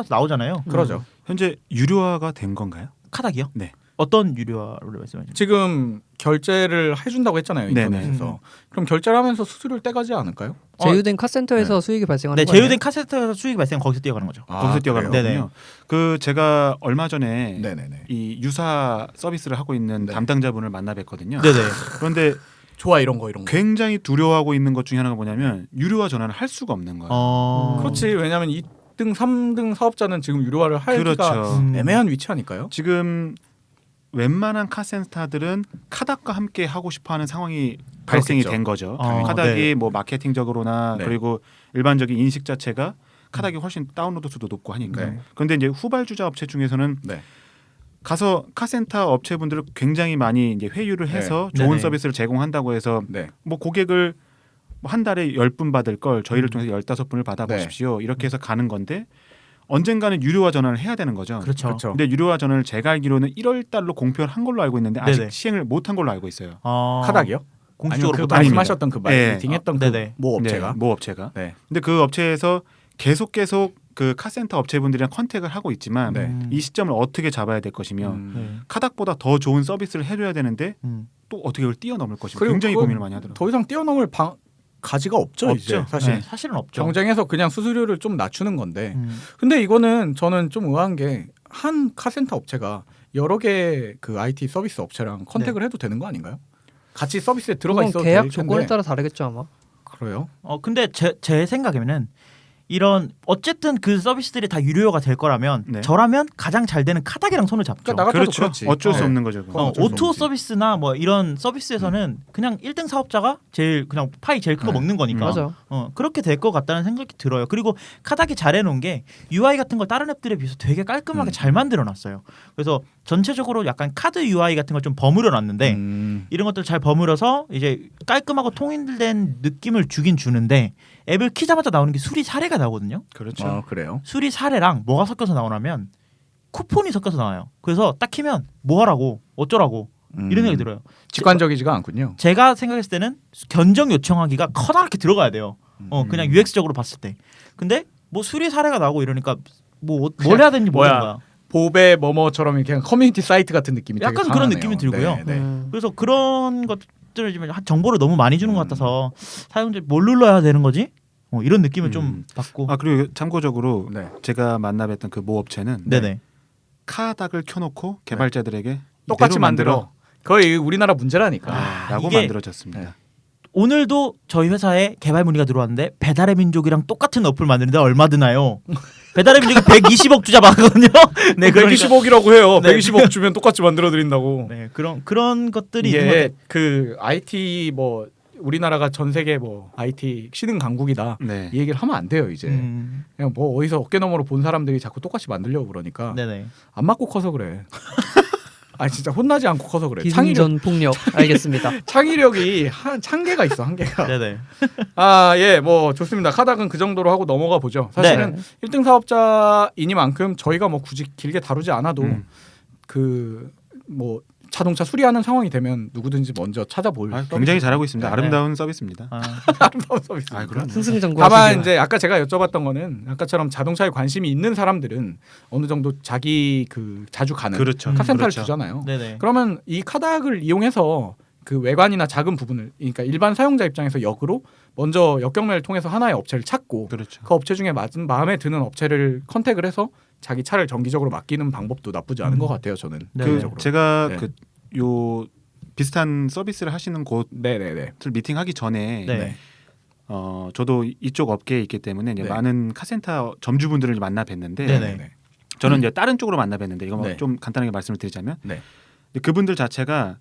나오잖아요.
그러죠.
현재 유료화가 된 건가요?
카닥이요?
네.
어떤 유료화를 말씀하시죠?
지금 결제를 해준다고 했잖아요
네네.
인터넷에서. 그럼 결제를 하면서 수수료를 떼가지 않을까요?
제휴된 카센터에서 수익이 발생하는
네,
거예요.
제휴된 카세트에서 수익이 발생 거기서 뛰어가는 거죠.
거기서 뛰어가는
그래요?
거군요. 그 제가 얼마 전에
네네네.
이 유사 서비스를 하고 있는
네.
담당자분을 만나 뵀거든요.
네네.
그런데
좋아 이런 거.
굉장히 두려워하고 있는 것 중에 하나가 뭐냐면 유료화 전환을 할 수가 없는 거예요.
그렇지. 왜냐하면 2등, 3등 사업자는 지금 유료화를 하기가
그렇죠.
애매한 위치 아닐까요?
지금 웬만한 카센터들은 카닥과 함께 하고 싶어하는 상황이 발생이
그렇겠죠.
된 거죠.
어,
카닥이
네.
뭐 마케팅적으로나
네.
그리고 일반적인 인식 자체가 카닥이 훨씬 다운로드 수도 높고 하니까.
네.
그런데 이제 후발주자 업체 중에서는
네.
가서 카센터 업체분들을 굉장히 많이 이제 회유를 해서
네.
좋은
네네.
서비스를 제공한다고 해서
네.
뭐 고객을 뭐한 달에 10분 받을 걸 저희를 통해서 15분을 받아보십시오. 이렇게 해서 가는 건데 언젠가는 유료화 전환을 해야 되는 거죠.
그렇죠.
그렇죠.
근데 유료화 전환을 제가 알기로는 1월 달로 공표를 한 걸로 알고 있는데 아직
네네.
시행을 못 한 걸로 알고 있어요.
카닥이요?
공식적으로
아니면 그
못
아닙니다.
말씀하셨던 그
네.
마케팅했던
네네.
그모 업체가.
네, 모 업체가.
네.
근데 그 업체에서 계속 그 카센터 업체분들이랑 컨택을 하고 있지만
네.
이 시점을 어떻게 잡아야 될 것이며
네.
카닥보다 더 좋은 서비스를 해줘야 되는데
음.
또 어떻게 이걸 뛰어넘을 것인가
그리고
굉장히
그건
고민을 많이 하더라고요.
더 이상 뛰어넘을 가지가 없죠. 이제
없죠.
사실
네, 사실은 없죠.
경쟁에서 그냥 수수료를 좀 낮추는 건데.
음.
근데 이거는 저는 좀 의아한 게 한 카센터 업체가 여러 개 그 IT 서비스 업체랑 컨택을 해도 되는 거 아닌가요? 같이 서비스에 들어가
그건
있어도
계약
될 텐데.
조건에 따라 다르겠죠 아마.
그래요?
근데 제 생각에는 이런 어쨌든 그 서비스들이 다 유료화가 될 거라면
네.
저라면 가장 잘 되는 카닥이랑 손을 잡죠.
그러니까 나 같아도
그렇죠.
그렇지.
어쩔 수
네.
없는 거죠. 그건.
어쩔 수
오토
없지.
서비스나 뭐 이런 서비스에서는 그냥 1등 사업자가 제일 그냥 파이 제일 큰 거
네.
먹는 거니까.
맞아.
그렇게 될 것 같다는 생각이 들어요. 그리고 카닥이 잘 해놓은 게 UI 같은 걸 다른 앱들에 비해서 되게 깔끔하게 잘 만들어놨어요. 그래서 전체적으로 약간 카드 UI 같은 걸 좀 버무려놨는데 이런 것들 잘 버무려서 이제 깔끔하고 통일된 느낌을 주긴 주는데 앱을 키자마자 나오는 게 수리 사례가 나오거든요.
그렇죠.
그래요?
수리 사례랑 뭐가 섞여서 나오냐면 쿠폰이 섞여서 나와요. 그래서 딱 키면 뭐 하라고 어쩌라고 이런 생각이 들어요.
직관적이지가 않군요.
제가 생각했을 때는 견적 요청하기가 커다랗게 들어가야 돼요. 그냥 UX적으로 봤을 때. 근데 뭐 수리 사례가 나오고 이러니까 뭘 해야 되는지 모르는 거야.
보배 뭐뭐처럼 이렇게 커뮤니티 사이트 같은 느낌이 되게
약간 그런
강하네요.
느낌이 들고요.
네, 네.
그래서 그런 것들을 좀 정보를 너무 많이 주는 것 같아서 사용자 뭘 눌러야 되는 거지? 이런 느낌을 좀 받고.
아 그리고 참고적으로
네.
제가 만나뵀던 그 모 업체는
네네.
카닥을 켜놓고 개발자들에게
똑같이
이대로
만들어. 거의 우리나라 문제라니까.
라고
이게-
만들어졌습니다.
네.
오늘도 저희 회사에 개발 문의가 들어왔는데 배달의 민족이랑 똑같은 어플 만드는데 얼마 드나요? 배달의 민족이 120억 주자 받거든요. 네, 그러니까
120억이라고 해요.
네.
120억 주면 똑같이 만들어 드린다고.
네, 그런 것들이 있는 것
이게
같아요.
그 IT 뭐 우리나라가 전 세계 뭐 IT 신흥 강국이다.
네.
이 얘기를 하면 안 돼요, 이제. 그냥 뭐 어디서 어깨너머로 본 사람들이 자꾸 똑같이 만들려고 그러니까
네네.
안 맞고 커서 그래. 아 진짜 혼나지 않고 커서 그래.
기승전 폭력 알겠습니다.
창의력이 한계가 있어, 한계가.
네네.
아, 예, 뭐 좋습니다. 카닥은 그 정도로 하고 넘어가 보죠. 사실은
네.
1등 사업자이니만큼 저희가 뭐 굳이 길게 다루지 않아도 그 뭐 자동차 수리하는 상황이 되면 누구든지 먼저 찾아볼
굉장히 잘하고 있습니다.
네.
아름다운 서비스입니다.
아름다운 서비스.
그럼
승승장구.
다만 이제 아까 제가 여쭤봤던 거는 아까처럼 자동차에 관심이 있는 사람들은 어느 정도 자기 그 자주 가는
그렇죠.
카센터를
그렇죠.
주잖아요.
네네.
그러면 이 카닥을 이용해서 그 외관이나 작은 부분을, 그러니까 일반 사용자 입장에서 역으로 먼저 역경매를 통해서 하나의 업체를 찾고
그렇죠.
그 업체 중에 맞은 마음에 드는 업체를 컨택을 해서 자기 차를 정기적으로 맡기는 방법도 나쁘지 않은 것 같아요. 저는
네.
그
개인적으로.
제가
네.
그 요 비슷한 서비스를 하시는 곳을
네네네.
미팅하기 전에
네.
저도 이쪽 업계에 있기 때문에 이제
네.
많은 카센터 점주분들을 만나 뵀는데
네네.
저는 이제 다른 쪽으로 만나 뵀는데 이거
네.
좀 간단하게 말씀을 드리자면
네.
근데 그분들 자체가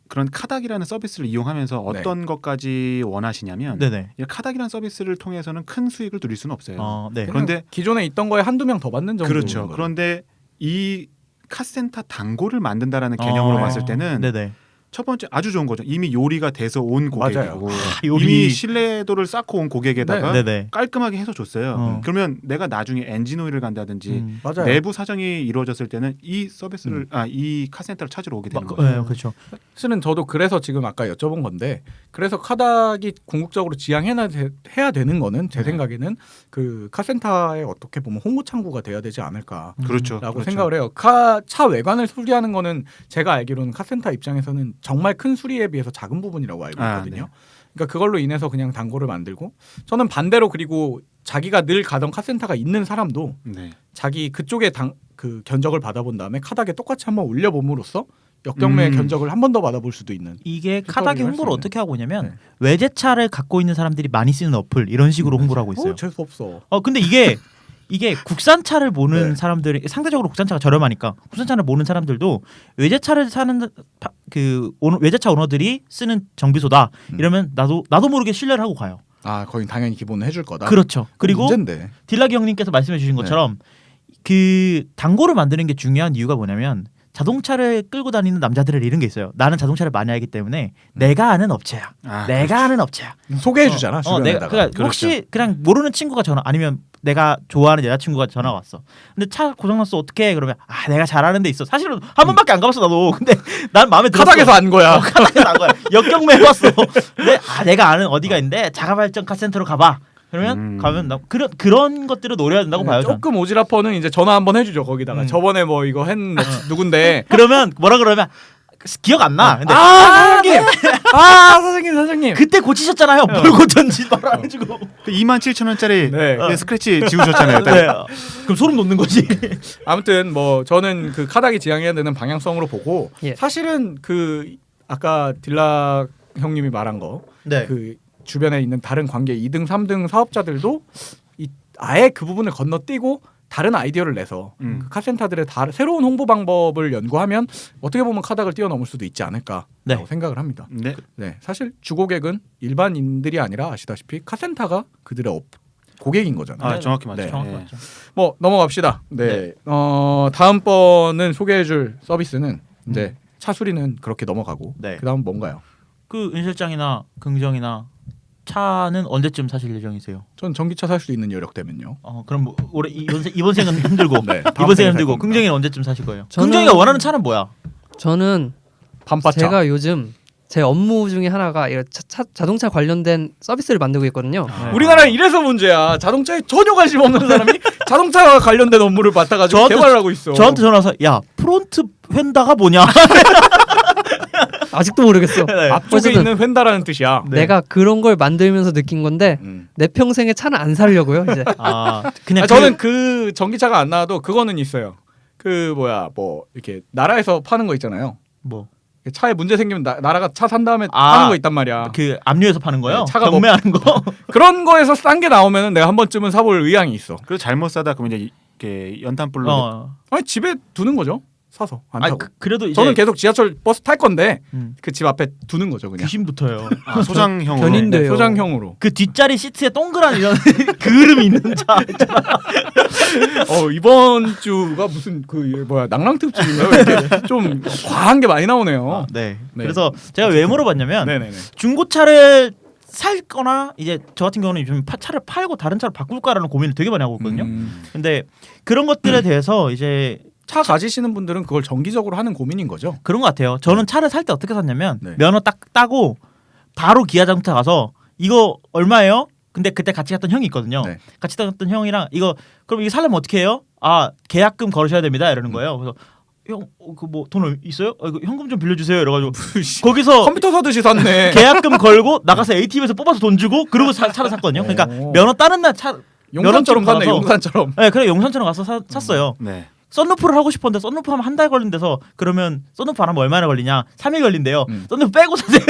그런 카닥이라는 서비스를 이용하면서 어떤 것까지 원하시냐면
네네.
이 카닥이라는 서비스를 통해서는 큰 수익을 누릴 수는 없어요.
네.
그런데
기존에 있던 거에 한두 명 더 받는 정도.
그렇죠. 그런데 이 카센터 단골을 만든다라는 개념으로 봤을 때는
네네.
첫 번째 아주 좋은 거죠. 이미 요리가 돼서 온
맞아요.
고객이고
요리.
이미 신뢰도를 쌓고 온 고객에다가
네네.
깔끔하게 해서 줬어요. 그러면 내가 나중에 엔진 오일을 간다든지
맞아요.
내부 사정이 이루어졌을 때는 이 서비스를 이 카센터를 찾으러 오게 되는
네,
거예요.
그렇죠.
사실은 저도 그래서 지금 아까 여쭤본 건데 그래서 카닥이 궁극적으로 지향해야 되는 거는 제
네.
생각에는 그 카센터에 어떻게 보면 홍보 창구가 돼야 되지 않을까라고
그렇죠.
생각을 해요. 차 외관을 수리하는 거는 제가 알기로는 카센터 입장에서는 정말 큰 수리에 비해서 작은 부분이라고 알고 있거든요.
네.
그러니까 그걸로 인해서 그냥 단골을 만들고 저는 반대로 그리고 자기가 늘 가던 카센터가 있는 사람도
네.
자기 그쪽에 그 견적을 받아본 다음에 카닥에 똑같이 한번 올려봄으로써 역경매 견적을 한 번 더 받아볼 수도 있는.
이게
튜토리얼
카닥이
할수
홍보를
있는.
어떻게 하고 있냐면
네.
외제차를 갖고 있는 사람들이 많이 쓰는 어플 이런 식으로 홍보를 하고 있어요.
재수 없어.
근데 이게 국산차를 모는
네.
사람들이 상대적으로 국산차가 저렴하니까 국산차를 모는 사람들도 외제차를 사는 외제차 오너들이 쓰는 정비소다 이러면 나도 모르게 신뢰를 하고 가요.
아, 거긴 당연히 기본은 해줄 거다.
그렇죠. 그리고
문제인데.
딜라기 형님께서 말씀해 주신 것처럼 그 단골을 만드는 게 중요한 이유가 뭐냐면 자동차를 끌고 다니는 남자들을 이런 게 있어요. 나는 자동차를 많이 알기 때문에 내가 아는 업체야. 내가 아는 업체야.
소개해주잖아. 주변에다가.
그러니까 혹시 그냥 모르는 친구가 전화 아니면 내가 좋아하는 여자친구가 전화 왔어. 근데 차 고장났어 어떡해? 그러면 내가 잘 아는 데 있어. 사실은 한 번밖에 안 가봤어 나도. 근데 난 마음에 들었어.
카닥에서 안 거야.
카닥에서 안 거야. 역경매 해봤어. 근데 내가 아는 어디가 있는데 자가발전 카센터로 가봐. 그러면 가면 나 그런 것들을 노려야 된다고 봐요. 저는.
조금 오지랖퍼는 이제 전화 한번 해주죠. 거기다가 저번에 뭐 이거 누군데.
그러면 뭐라 그러면 기억 안 나. 근데
사장님. 사장님.
그때 고치셨잖아요. 뭘 고쳤는지 말 안 해주고.
그 27,000원짜리
네.
스크래치 지우셨잖아요.
네. 그럼 소름 돋는 거지.
아무튼 뭐 저는 그 카닥이 지향해야 되는 방향성으로 보고
예.
사실은 그 아까 딜라 형님이 말한 거
네.
그 주변에 있는 다른 관계 2등, 3등 사업자들도 아예 그 부분을 건너뛰고 다른 아이디어를 내서 그 카센터들의 새로운 홍보 방법을 연구하면 어떻게 보면 카닥을 뛰어넘을 수도 있지 않을까라고 생각을 합니다.
네.
네, 사실 주고객은 일반인들이 아니라 아시다시피 카센터가 그들의 고객인 거잖아요.
정확히 맞죠.
네.
정확히
네.
맞죠.
뭐 넘어갑시다. 네, 다음번은 소개해줄 서비스는 이제 차 수리는 그렇게 넘어가고
네.
그다음 뭔가요?
그 은실장이나 긍정이나 차는 언제쯤 사실 예정이세요?
전 전기차 살 수 있는 여력 되면요.
그럼 뭐 올해 이번 생은 힘들고
네,
이번 생은
살
힘들고
겁니다.
긍정이는 언제쯤 사실 거예요?
저는-
긍정이가 원하는 차는 뭐야?
저는
반파차.
제가 요즘 제 업무 중에 하나가 이 자동차 관련된 서비스를 만들고 있거든요.
우리나라는 이래서 문제야. 자동차에 전혀 관심 없는 사람이 자동차와 관련된 업무를 맡아가지고 개발을 하고 있어.
저한테 전화 와서 야 프론트 휀다가 뭐냐?
아직도 모르겠어.
네.
앞쪽에
어쨌든
있는 펜다라는 뜻이야.
네.
내가 그런 걸 만들면서 느낀 건데 내 평생에 차는 안 사려고요. 이제
그냥
저는 그 전기차가 안 나와도 그거는 있어요. 그 뭐 이렇게 나라에서 파는 거 있잖아요.
뭐
차에 문제 생기면 나라가 차 산 다음에 파는 거 있단 말이야.
그 압류해서 파는 거요?
네, 차가
경매하는 거.
그런 거에서 싼 게 나오면은 내가 한 번쯤은 사볼 의향이 있어.
그리고 잘못 사다 그러면 이제 이렇게 연탄불로
아니 집에 두는 거죠. 사서 안 타고.
그래도 이제
저는 계속 지하철 버스 탈 건데
음.
그 집 앞에 두는 거죠 그냥.
귀신부터요.
소장형으로.
견인돼요.
네, 소장형으로.
그 뒷자리 시트에 동그란 이런 그을음이 있는 차 있잖아.
이번 주가 무슨 낭랑 특집인가요? 이렇게 좀 과한 게 많이 나오네요.
네.
네.
그래서 제가 왜 물어봤냐면
네네네.
중고차를 살거나 이제 저 같은 경우는 요즘 차를 팔고 다른 차를 바꿀까라는 고민을 되게 많이 하고 있거든요. 근데 그런 것들에 대해서 이제
차 가지시는 분들은 그걸 정기적으로 하는 고민인 거죠.
그런 것 같아요. 저는 차를 살 때 어떻게 샀냐면
네.
면허 딱 따고 바로 기아 자동차 가서 이거 얼마예요? 근데 그때 같이 갔던 형이 있거든요.
네.
같이 갔던 형이랑 그럼 이거 살려면 어떻게 해요? 계약금 걸으셔야 됩니다. 이러는 거예요. 그래서 형 그 뭐 돈 있어요? 이거 현금 좀 빌려주세요. 이래가지고 거기서
컴퓨터 사듯이 샀네.
계약금 걸고 나가서 ATM에서 뽑아서 돈 주고 그러고 차를 샀거든요. 그러니까
오.
면허 따는 날
용산처럼 샀네.
면허증
용산처럼.
네, 그래 용산처럼 가서 샀어요.
네.
썬루프를 하고 싶었는데 썬루프 하면 한 달 걸린대서 그러면 썬루프 안 하면 얼마나 걸리냐? 3일 걸린대요. 썬루프 빼고 사세요.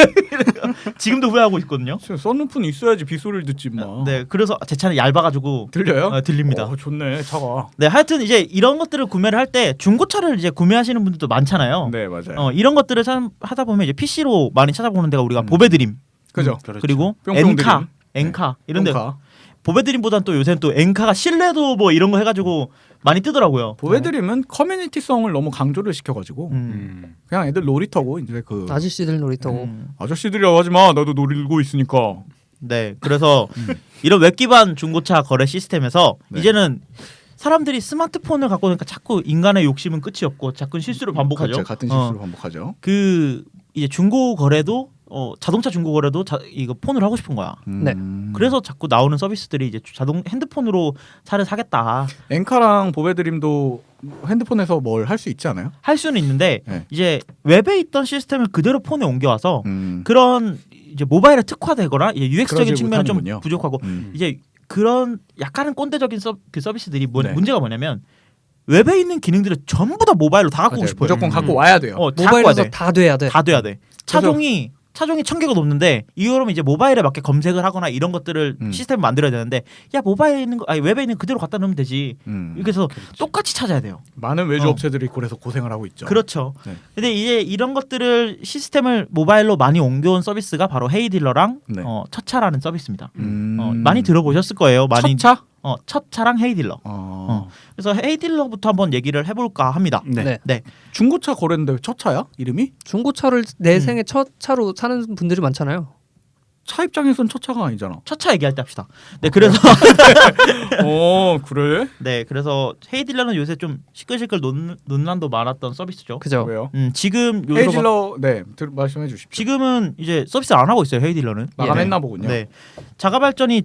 지금도 후회하고 있거든요.
썬루프는 있어야지 빗소리를 듣지 마.
네, 그래서 제 차는 얇아가지고
들려요?
들립니다.
좋네 차가.
네, 하여튼 이제 이런 것들을 구매를 할 때 중고차를 이제 구매하시는 분들도 많잖아요.
네 맞아요.
이런 것들을 하다 보면 이제 PC로 많이 찾아보는 데가 우리가 보배드림,
그죠.
그렇죠.
그리고
뿅뿅 드림.
엔카 이런 데
똥카.
보배드림보다는 또 요새는 또 엔카가 신뢰도 뭐 이런 거 해가지고 많이 뜨더라고요.
보배드림은 커뮤니티성을 너무 강조를 시켜가지고 그냥 애들 놀이터고 이제 그
아저씨들 놀이터고.
아저씨들이라고 하지 마. 나도 놀고 있으니까.
네, 그래서 이런 웹 기반 중고차 거래 시스템에서
네.
이제는 사람들이 스마트폰을 갖고 오니까 자꾸 인간의 욕심은 끝이 없고 자꾸 실수를 반복하죠.
그렇죠. 같은 실수를 반복하죠.
그 이제 중고 거래도 자동차 중고 거래도 이거 폰으로 하고 싶은 거야.
네.
그래서 자꾸 나오는 서비스들이 이제 핸드폰으로 차를 사겠다
엔카랑 보배드림도 핸드폰에서 뭘 할 수 있지 않아요?
할 수는 있는데
네.
이제 웹에 있던 시스템을 그대로 폰에 옮겨와서
음.
그런 이제 모바일에 특화되거나 이제 UX적인
그러지
측면은 좀
못하는군요.
부족하고
음.
이제 그런 약간은 꼰대적인 그 서비스들이
네.
문제가 뭐냐면 웹에 있는 기능들을 전부 다 모바일로 다 갖고 오고
맞아요.
싶어요.
무조건 갖고 와야 돼요.
다 갖고 와야
모바일에서
돼.
다 돼야 돼.
다 돼야 돼. 차종이 1000개가 넘는데 이거면 이제 모바일에 맞게 검색을 하거나 이런 것들을 시스템을 만들어야 되는데 야 모바일에 있는 거 아니 웹에 있는 거 그대로 갖다 놓으면 되지. 이렇게 해서 똑같이 찾아야 돼요.
많은 외주 업체들이 그래서 고생을 하고 있죠.
그렇죠.
네.
근데 이제 이런 것들을 시스템을 모바일로 많이 옮겨온 서비스가 바로 헤이딜러랑
네.
첫차라는 서비스입니다. 많이 들어보셨을 거예요. 많이
첫 차?
첫차랑 헤이딜러. 그래서 헤이딜러부터 한번 얘기를 해볼까 합니다.
네.
네.
중고차 거래인데 왜 첫 차야? 이름이?
중고차를 내 생애 첫 차로 사는 분들이 많잖아요.
차 입장에선 첫 차가 아니잖아.
첫차 얘기할 때 합시다. 네, 그래서
그래?
네, 그래서 헤이딜러는 요새 좀 시끌시끌 논란도 많았던 서비스죠.
그죠?
왜요?
지금
헤이딜러 말씀해 주십시오.
지금은 이제 서비스를 안 하고 있어요. 헤이딜러는
마감했나 보군요.
네, 자가발전이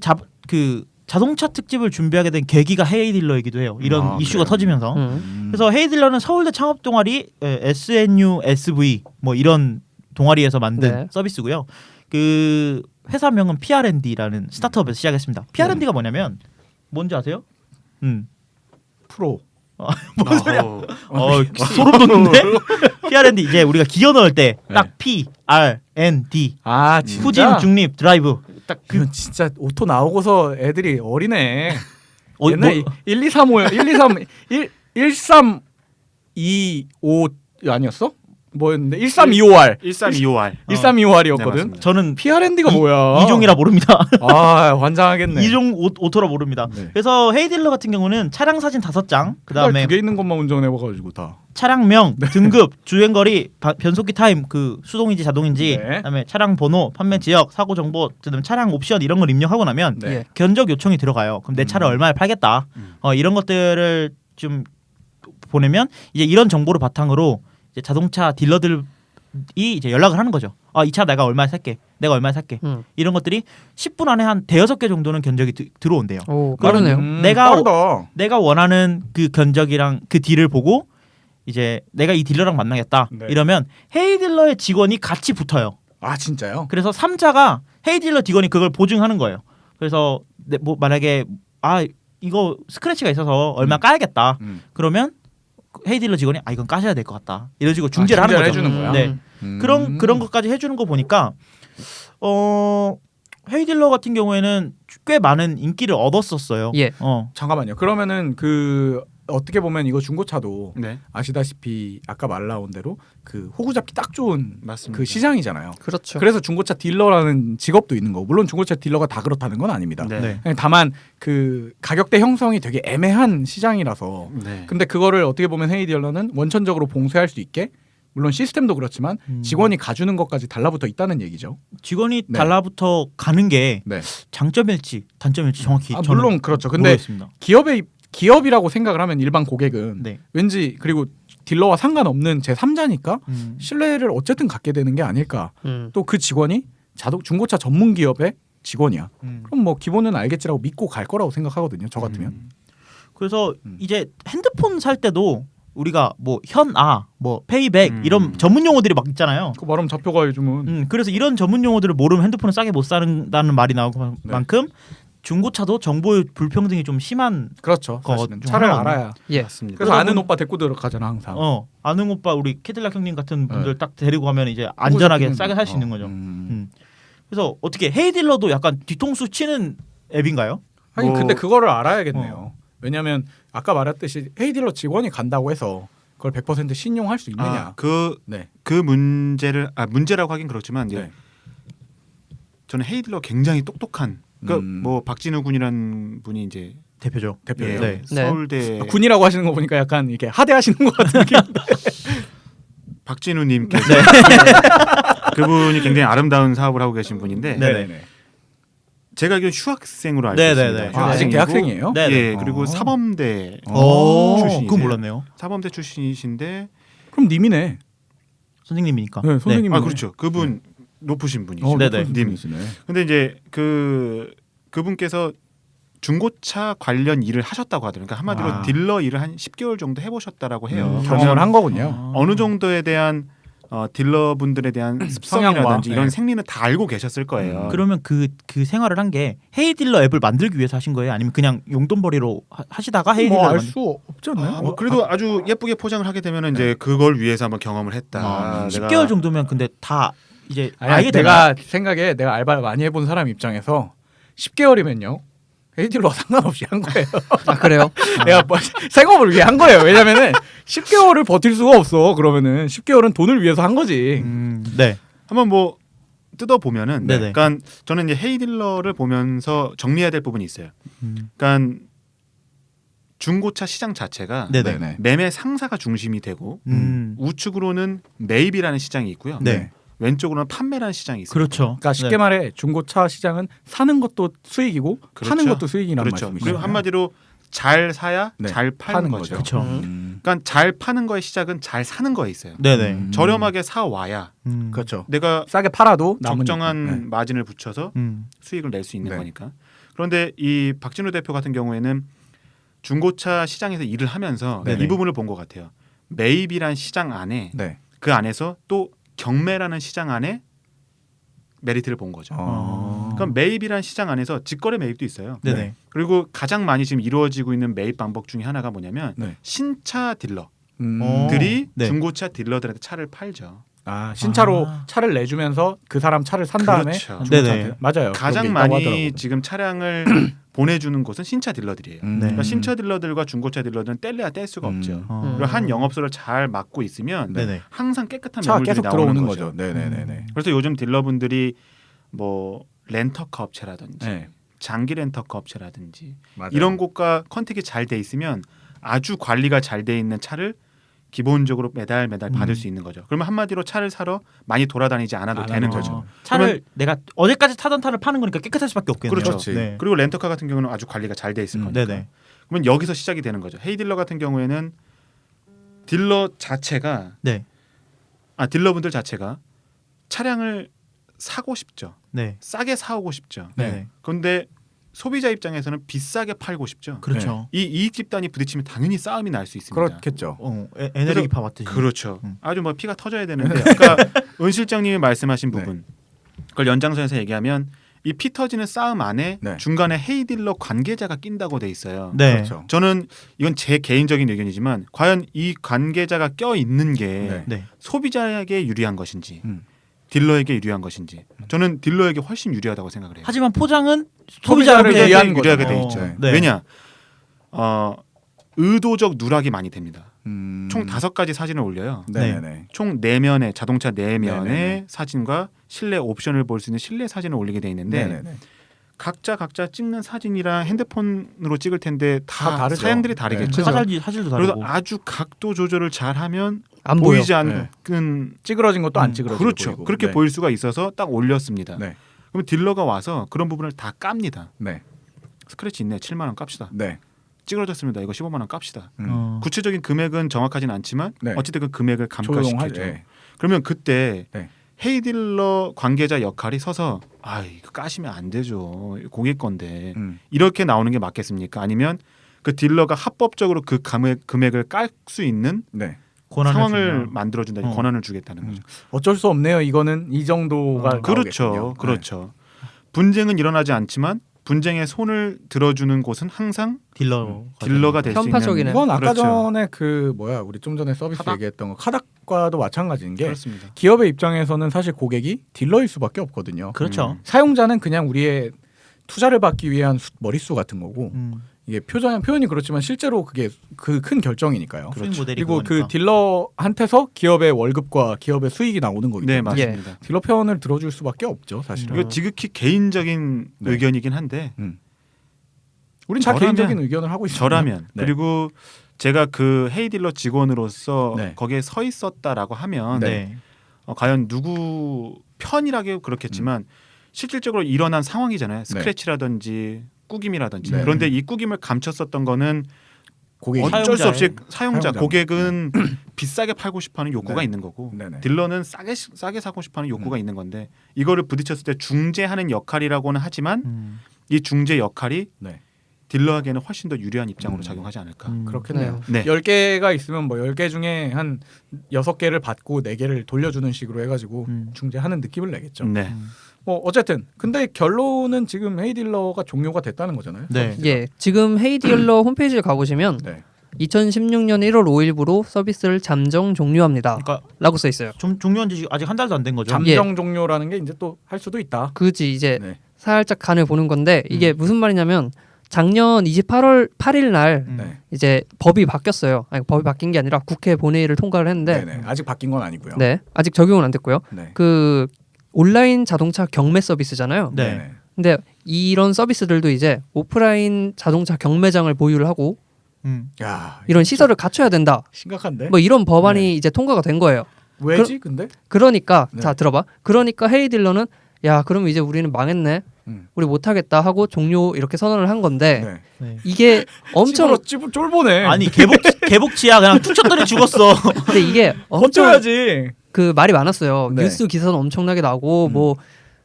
자동차 특집을 준비하게 된 계기가 헤이딜러이기도 해요. 이런 이슈가
그래요?
터지면서. 그래서 헤이딜러는 서울대 창업 동아리 SNU SV 뭐 이런 동아리에서 만든
네.
서비스고요. 그 회사명은 PRND라는 스타트업에서 시작했습니다. PRND가 뭐냐면 뭔지 아세요?
프로.
뭔 소리야? 소름 돋는데? PRND 이제 우리가 기어 넣을 때 딱 PRND
아 진짜?
후진 중립 드라이브 딱 그
이건 진짜 오토 나오고서 애들이 어리네.
뭐,
옛날 1235요. 1325 아니었어? 뭐였는데 1325R.
1325R.
1325R이었거든.
맞습니다.
저는
PRND가 뭐야?
이종이라 모릅니다.
아 환장하겠네.
이종 오토라 모릅니다.
네.
그래서 헤이딜러 같은 경우는 차량 사진 5장, 그다음에
두개 있는 것만 운전해봐가지고 다.
차량명, 등급, 주행거리, 변속기 타임, 그 수동인지 자동인지,
네.
그다음에 차량 번호, 판매 지역, 사고 정보, 그다음에 차량 옵션 이런 걸 입력하고 나면
네.
예.
견적 요청이 들어가요. 그럼 내 차를 얼마에 팔겠다. 이런 것들을 좀 보내면 이제 이런 정보를 바탕으로 이제 자동차 딜러들이 이제 연락을 하는 거죠. 이 차 내가 얼마에 살게. 내가 얼마에 살게. 이런 것들이 10분 안에 한 대여섯 개 정도는 견적이 들어온대요.
오, 빠르네요.
내가 원하는 그 견적이랑 그 딜을 보고 이제 내가 이 딜러랑 만나겠다.
네.
이러면 헤이딜러의 직원이 같이 붙어요.
아 진짜요?
그래서 3자가 헤이딜러 직원이 그걸 보증하는 거예요. 그래서 뭐 만약에 이거 스크래치가 있어서 얼마 까야겠다. 그러면 헤이딜러 직원이 이건 까셔야 될 것 같다. 이런 식으로 중재를 하는 거죠.
해주는 거야?
네. 그런 것까지 해주는 거 보니까 헤이딜러 같은 경우에는 꽤 많은 인기를 얻었었어요.
예.
잠깐만요. 그러면은 그 어떻게 보면 이거 중고차도
네.
아시다시피 아까 말 나온 대로 그 호구 잡기 딱 좋은
맞습니다.
그 시장이잖아요.
그렇죠.
그래서 중고차 딜러라는 직업도 있는 거고 물론 중고차 딜러가 다 그렇다는 건 아닙니다.
네.
다만 그 가격대 형성이 되게 애매한 시장이라서
네.
근데 그거를 어떻게 보면 헤이 딜러는 원천적으로 봉쇄할 수 있게 물론 시스템도 그렇지만 직원이 가주는 것까지 달라붙어 있다는 얘기죠.
직원이
네.
달라붙어 가는 게
네.
장점일지 단점일지 정확히 저는
물론 그렇죠. 근데
모르겠습니다.
기업이라고 생각을 하면 일반 고객은
네.
왠지 그리고 딜러와 상관없는 제3자니까 신뢰를 어쨌든 갖게 되는 게 아닐까. 또 그 직원이 중고차 전문 기업의 직원이야. 그럼 뭐 기본은 알겠지라고 믿고 갈 거라고 생각하거든요. 저 같으면.
그래서 이제 핸드폰 살 때도 우리가 뭐 현아, 뭐 페이백 이런 전문 용어들이 막 있잖아요.
그 말하면 잡혀가 요즘은.
그래서 이런 전문 용어들을 모르면 핸드폰을 싸게 못 사는다는 말이 나오고 만큼 중고차도 정보의 불평등이 좀 심한
그렇죠.
거
사실은
중
차를
하나거든요.
알아야.
예.
맞습니다.
그래서
그러다
아는
보니-
오빠 데리고 들어가잖아 항상.
아는 오빠 우리 캐딜락 형님 같은 분들
네.
딱 데리고 가면 이제 안전하게
그거
싸게 살 수
어.
있는 거죠. 그래서 어떻게 헤이딜러도 약간 뒤통수 치는 앱인가요?
아니
뭐-
근데 그거를 알아야겠네요. 왜냐하면 아까 말했듯이 헤이딜러 직원이 간다고 해서 그걸 100% 신용할 수 있느냐.
그
네.
문제라고 하긴 그렇지만 이제
네.
저는 헤이딜러 굉장히 똑똑한 그
음.
뭐 박진우 군이라는 분이 이제
대표죠.
대표예요.
예,
네.
서울대
군이라고 하시는 거 보니까 약간 이게 하대하시는 것 같은 느낌.
박진우님께서 그분이 굉장히 아름다운 사업을 하고 계신 분인데
네네.
제가 알기로 휴학생으로 알고
네네네.
있습니다.
아, 아직
휴학생이고,
대학생이에요?
네네.
예, 그리고
어.
사범대
오,
출신이세요.
그건 몰랐네요.
사범대 출신이신데
그럼 님이네.
선생님이니까.
네, 선생님.
아 그렇죠. 그분 높으신 분이죠.
네네.
님. 근데 이제 그분께서 중고차 관련 일을 하셨다고 하더라고요. 그러니까 한마디로
아.
딜러 일을 한 10개월 정도 해보셨다라고 해요.
경험을 한 거군요.
어느 정도에 대한 딜러분들에 대한 습성이라든지
성향과,
이런
네.
생리는 다 알고 계셨을 거예요.
그러면 그 생활을 한 게 헤이딜러 앱을 만들기 위해서 하신 거예요? 아니면 그냥 용돈벌이로 하시다가 헤이딜러
뭐알 수 없지 않나요?
뭐 그래도 아주 예쁘게 포장을 하게 되면 이제 그걸 위해서 한번 경험을 했다.
아,
내가
10개월 정도면 근데 다 이제
아니,
알게 되나?
내가 생각에 내가 알바를 많이 해본 사람 입장에서 10개월이면요. 헤이딜러와 상관없이 한 거예요.
아 그래요?
내가 뭐 생업을 위해 한 거예요. 왜냐면은 10개월을 버틸 수가 없어. 그러면은 10개월은 돈을 위해서 한 거지.
네.
한번 뭐 뜯어 보면은,
네네.
그러니까 저는 이제 헤이딜러를 보면서 정리해야 될 부분이 있어요.
음.
그러니까 중고차 시장 자체가
네네.
매매 상사가 중심이 되고 우측으로는 매입이라는 시장이 있고요.
네.
왼쪽으로는 판매라는 시장이 있어요.
그렇죠.
그러니까 쉽게 말해 중고차 시장은 사는 것도 수익이고
그렇죠.
파는 것도 수익이란
그렇죠.
말씀이시죠.
그리고 한마디로 잘 사야
네.
잘 파는 거죠.
그렇죠.
그러니까 잘 파는 거의 시작은 잘 사는 거에 있어요.
네네.
저렴하게 사 와야
그렇죠.
내가
싸게 팔아도 남으니까.
적정한
네.
마진을 붙여서 수익을 낼 수 있는
네.
거니까. 그런데 이 박진우 대표 같은 경우에는 중고차 시장에서 일을 하면서
네네.
이 부분을 본 것 같아요. 매입이란 시장 안에
네.
그 안에서 또 경매라는 시장 안에 메리트를 본 거죠. 그럼 매입이란 시장 안에서 직거래 매입도 있어요.
네네.
그리고 가장 많이 지금 이루어지고 있는 매입 방법 중에 하나가 뭐냐면
네.
신차 딜러들이
네.
중고차 딜러들한테 차를 팔죠.
아, 신차로
아.
차를 내주면서 그 사람 차를 산 다음에
그렇죠.
네네.
맞아요.
가장
그런 게 있다고
많이
하더라고요.
지금 차량을 보내주는 곳은 신차 딜러들이에요.
네.
그러니까 신차 딜러들과 중고차 딜러들은 뗄래야 뗄 수가 없죠. 그리고 한 영업소를 잘 맡고 있으면
네네.
항상 깨끗한
차가
매물들이
계속
나오는
들어오는
거죠.
거죠. 네네네.
그래서 요즘 딜러분들이 뭐 렌터카 업체라든지
네.
장기 렌터카 업체라든지
맞아요.
이런 곳과 컨택이 잘 돼 있으면 아주 관리가 잘 돼 있는 차를 기본적으로 매달 받을 수 있는 거죠. 그러면 한마디로 차를 사러 많이 돌아다니지 않아도
안
되는
하는
거죠.
차를 내가 어제까지 타던 차를 파는 거니까 깨끗할 수밖에 없겠네요.
그렇죠.
그렇지.
네.
그리고 렌터카 같은 경우는 아주 관리가 잘 돼 있을 거니까.
네네.
그러면 여기서 시작이 되는 거죠. 헤이딜러 같은 경우에는 딜러 자체가
네.
딜러분들 자체가 차량을 사고 싶죠.
네.
싸게 사오고 싶죠.
네.
그런데 소비자 입장에서는 비싸게 팔고 싶죠.
그렇죠.
이 이익 집단이 부딪히면 당연히 싸움이 날 수 있습니다.
그렇겠죠.
에너지 파 맞듯이.
그렇죠.
음.
아주 뭐 피가 터져야 되는데 아까 은 실장님이 말씀하신
네.
부분 그걸 연장선에서 얘기하면 이 피 터지는 싸움 안에
네.
중간에 헤이딜러 관계자가 낀다고 돼 있어요.
네.
그렇죠.
저는 이건 제 개인적인 의견이지만 과연 이 관계자가 껴 있는 게
네.
네.
소비자에게 유리한 것인지
음.
딜러에게 유리한 것인지 저는 딜러에게 훨씬 유리하다고 생각을 해요.
하지만 포장은
소비자를
소비자를
위한 거죠.
유리하게 돼
어,
있죠.
네.
왜냐? 의도적 누락이 많이 됩니다. 총 5가지 사진을 올려요.
네네네.
총 4면의 자동차 4면의
네네네.
사진과 실내 옵션을 볼 수 있는 실내 사진을 올리게 돼 있는데
네네네.
각자 찍는 사진이랑 핸드폰으로 찍을 텐데
다
다
다르죠.
사양들이
네.
다르겠죠.
사질도
그래서
다르고.
아주 각도 조절을 잘하면
안 보여.
보이지 않는
찌그러진 것도 안 찌그러지고
그렇죠.
보이고.
그렇게
네.
보일 수가 있어서 딱 올렸습니다.
네.
그럼 딜러가 와서 그런 부분을 다 깝니다.
네.
스크래치 있네. 7만 원 깝시다.
네.
찌그러졌습니다. 이거 15만 원 깝시다. 구체적인 금액은 정확하진 않지만
네.
어쨌든 그 금액을
조용하죠.
감가시켜줘.
네.
그러면 그때
네.
헤이딜러 관계자 역할이 서서 이거 까시면 안 되죠. 고객 건데 이렇게 나오는 게 맞겠습니까? 아니면 그 딜러가 합법적으로 그 금액을 깔 수 있는
네.
권한을
상황을
주면.
만들어준다.
어.
권한을 주겠다는 거죠.
어쩔 수 없네요. 이거는 이 정도가
그렇죠.
나오겠군요.
그렇죠. 분쟁은 일어나지 않지만 분쟁에 손을 들어주는 곳은 항상 딜러가 될 수 있는.
편파적이네.
이건 아까
그렇죠.
전에 그 뭐야 우리 좀 전에 서비스
카닥?
얘기했던 거 카닥과도 마찬가지인 게
그렇습니다.
기업의 입장에서는 사실 고객이 딜러일 수밖에 없거든요.
그렇죠.
사용자는 그냥 우리의 투자를 받기 위한 머릿수 같은 거고
음.
이게 표현이 그렇지만 실제로 그게 그 큰 결정이니까요.
수익 모델이
그리고
그거니까.
그 딜러한테서 기업의 월급과 기업의 수익이 나오는 거기
네
때문에
맞습니다.
딜러 편을 들어줄 수밖에 없죠, 사실은.
이거 지극히 개인적인
네.
의견이긴 한데
우린 다
저라면-
개인적인 의견을 하고 있습니다.
저라면
네.
그리고 제가 그 헤이딜러 직원으로서
네.
거기에 서 있었다라고 하면
네.
과연 누구 편이라고 그렇겠지만 실질적으로 일어난 상황이잖아요. 스크래치라든지 꾸김이라든지.
네.
그런데 이 꾸김을 감췄었던 거는
고객이
어쩔 수 없이 사용자
사용자.
고객은 비싸게 팔고 싶어하는 욕구가
네.
있는 거고
네네.
딜러는 싸게 사고 싶어하는 욕구가 있는 건데 이거를 부딪혔을 때 중재하는 역할이라고는 하지만 이 중재 역할이
네.
딜러에게는 훨씬 더 유리한 입장으로 작용하지 않을까.
그렇겠네요.
네.
10개가 있으면 뭐 10개 중에 한 6개를 받고 4개를 돌려주는 식으로 해가지고 중재하는 느낌을 내겠죠.
네.
뭐 어쨌든 근데 결론은 지금 헤이딜러가 종료가 됐다는 거잖아요.
네.
예, 지금 헤이딜러 홈페이지에 가보시면
네.
2016년 1월 5일부로 서비스를 잠정 종료합니다.
그러니까
라고 써 있어요.
좀 종료한 지 아직 한 달도 안 된 거죠.
잠정 종료라는 게 이제 또 할 수도 있다.
그지 이제
네.
살짝 간을 보는 건데 이게 무슨 말이냐면 작년 28월 8일 날
네.
이제 법이 바뀌었어요. 아니 법이 바뀐 게 아니라 국회 본회의를 통과를 했는데
네네. 아직 바뀐 건 아니고요.
네, 아직 적용은 안 됐고요.
네.
그 온라인 자동차 경매 서비스잖아요.
네.
네네.
근데 이런 서비스들도 이제 오프라인 자동차 경매장을 보유를 하고
야,
이런 시설을 갖춰야 된다.
심각한데.
뭐 이런 법안이
네.
이제 통과가 된 거예요.
왜지? 근데
그러니까
네.
자 들어봐. 그러니까 헤이딜러는 야 그럼 이제 우리는 망했네. 우리 못하겠다 하고 종료 이렇게 선언을 한 건데
네.
네.
이게 엄청
찝어 쫄보네.
아니 개복치야 그냥 툭 쳤더니 죽었어.
근데 이게 엄청
버텨야지.
그 말이 많았어요.
네.
뉴스 기사는 엄청나게 나고 뭐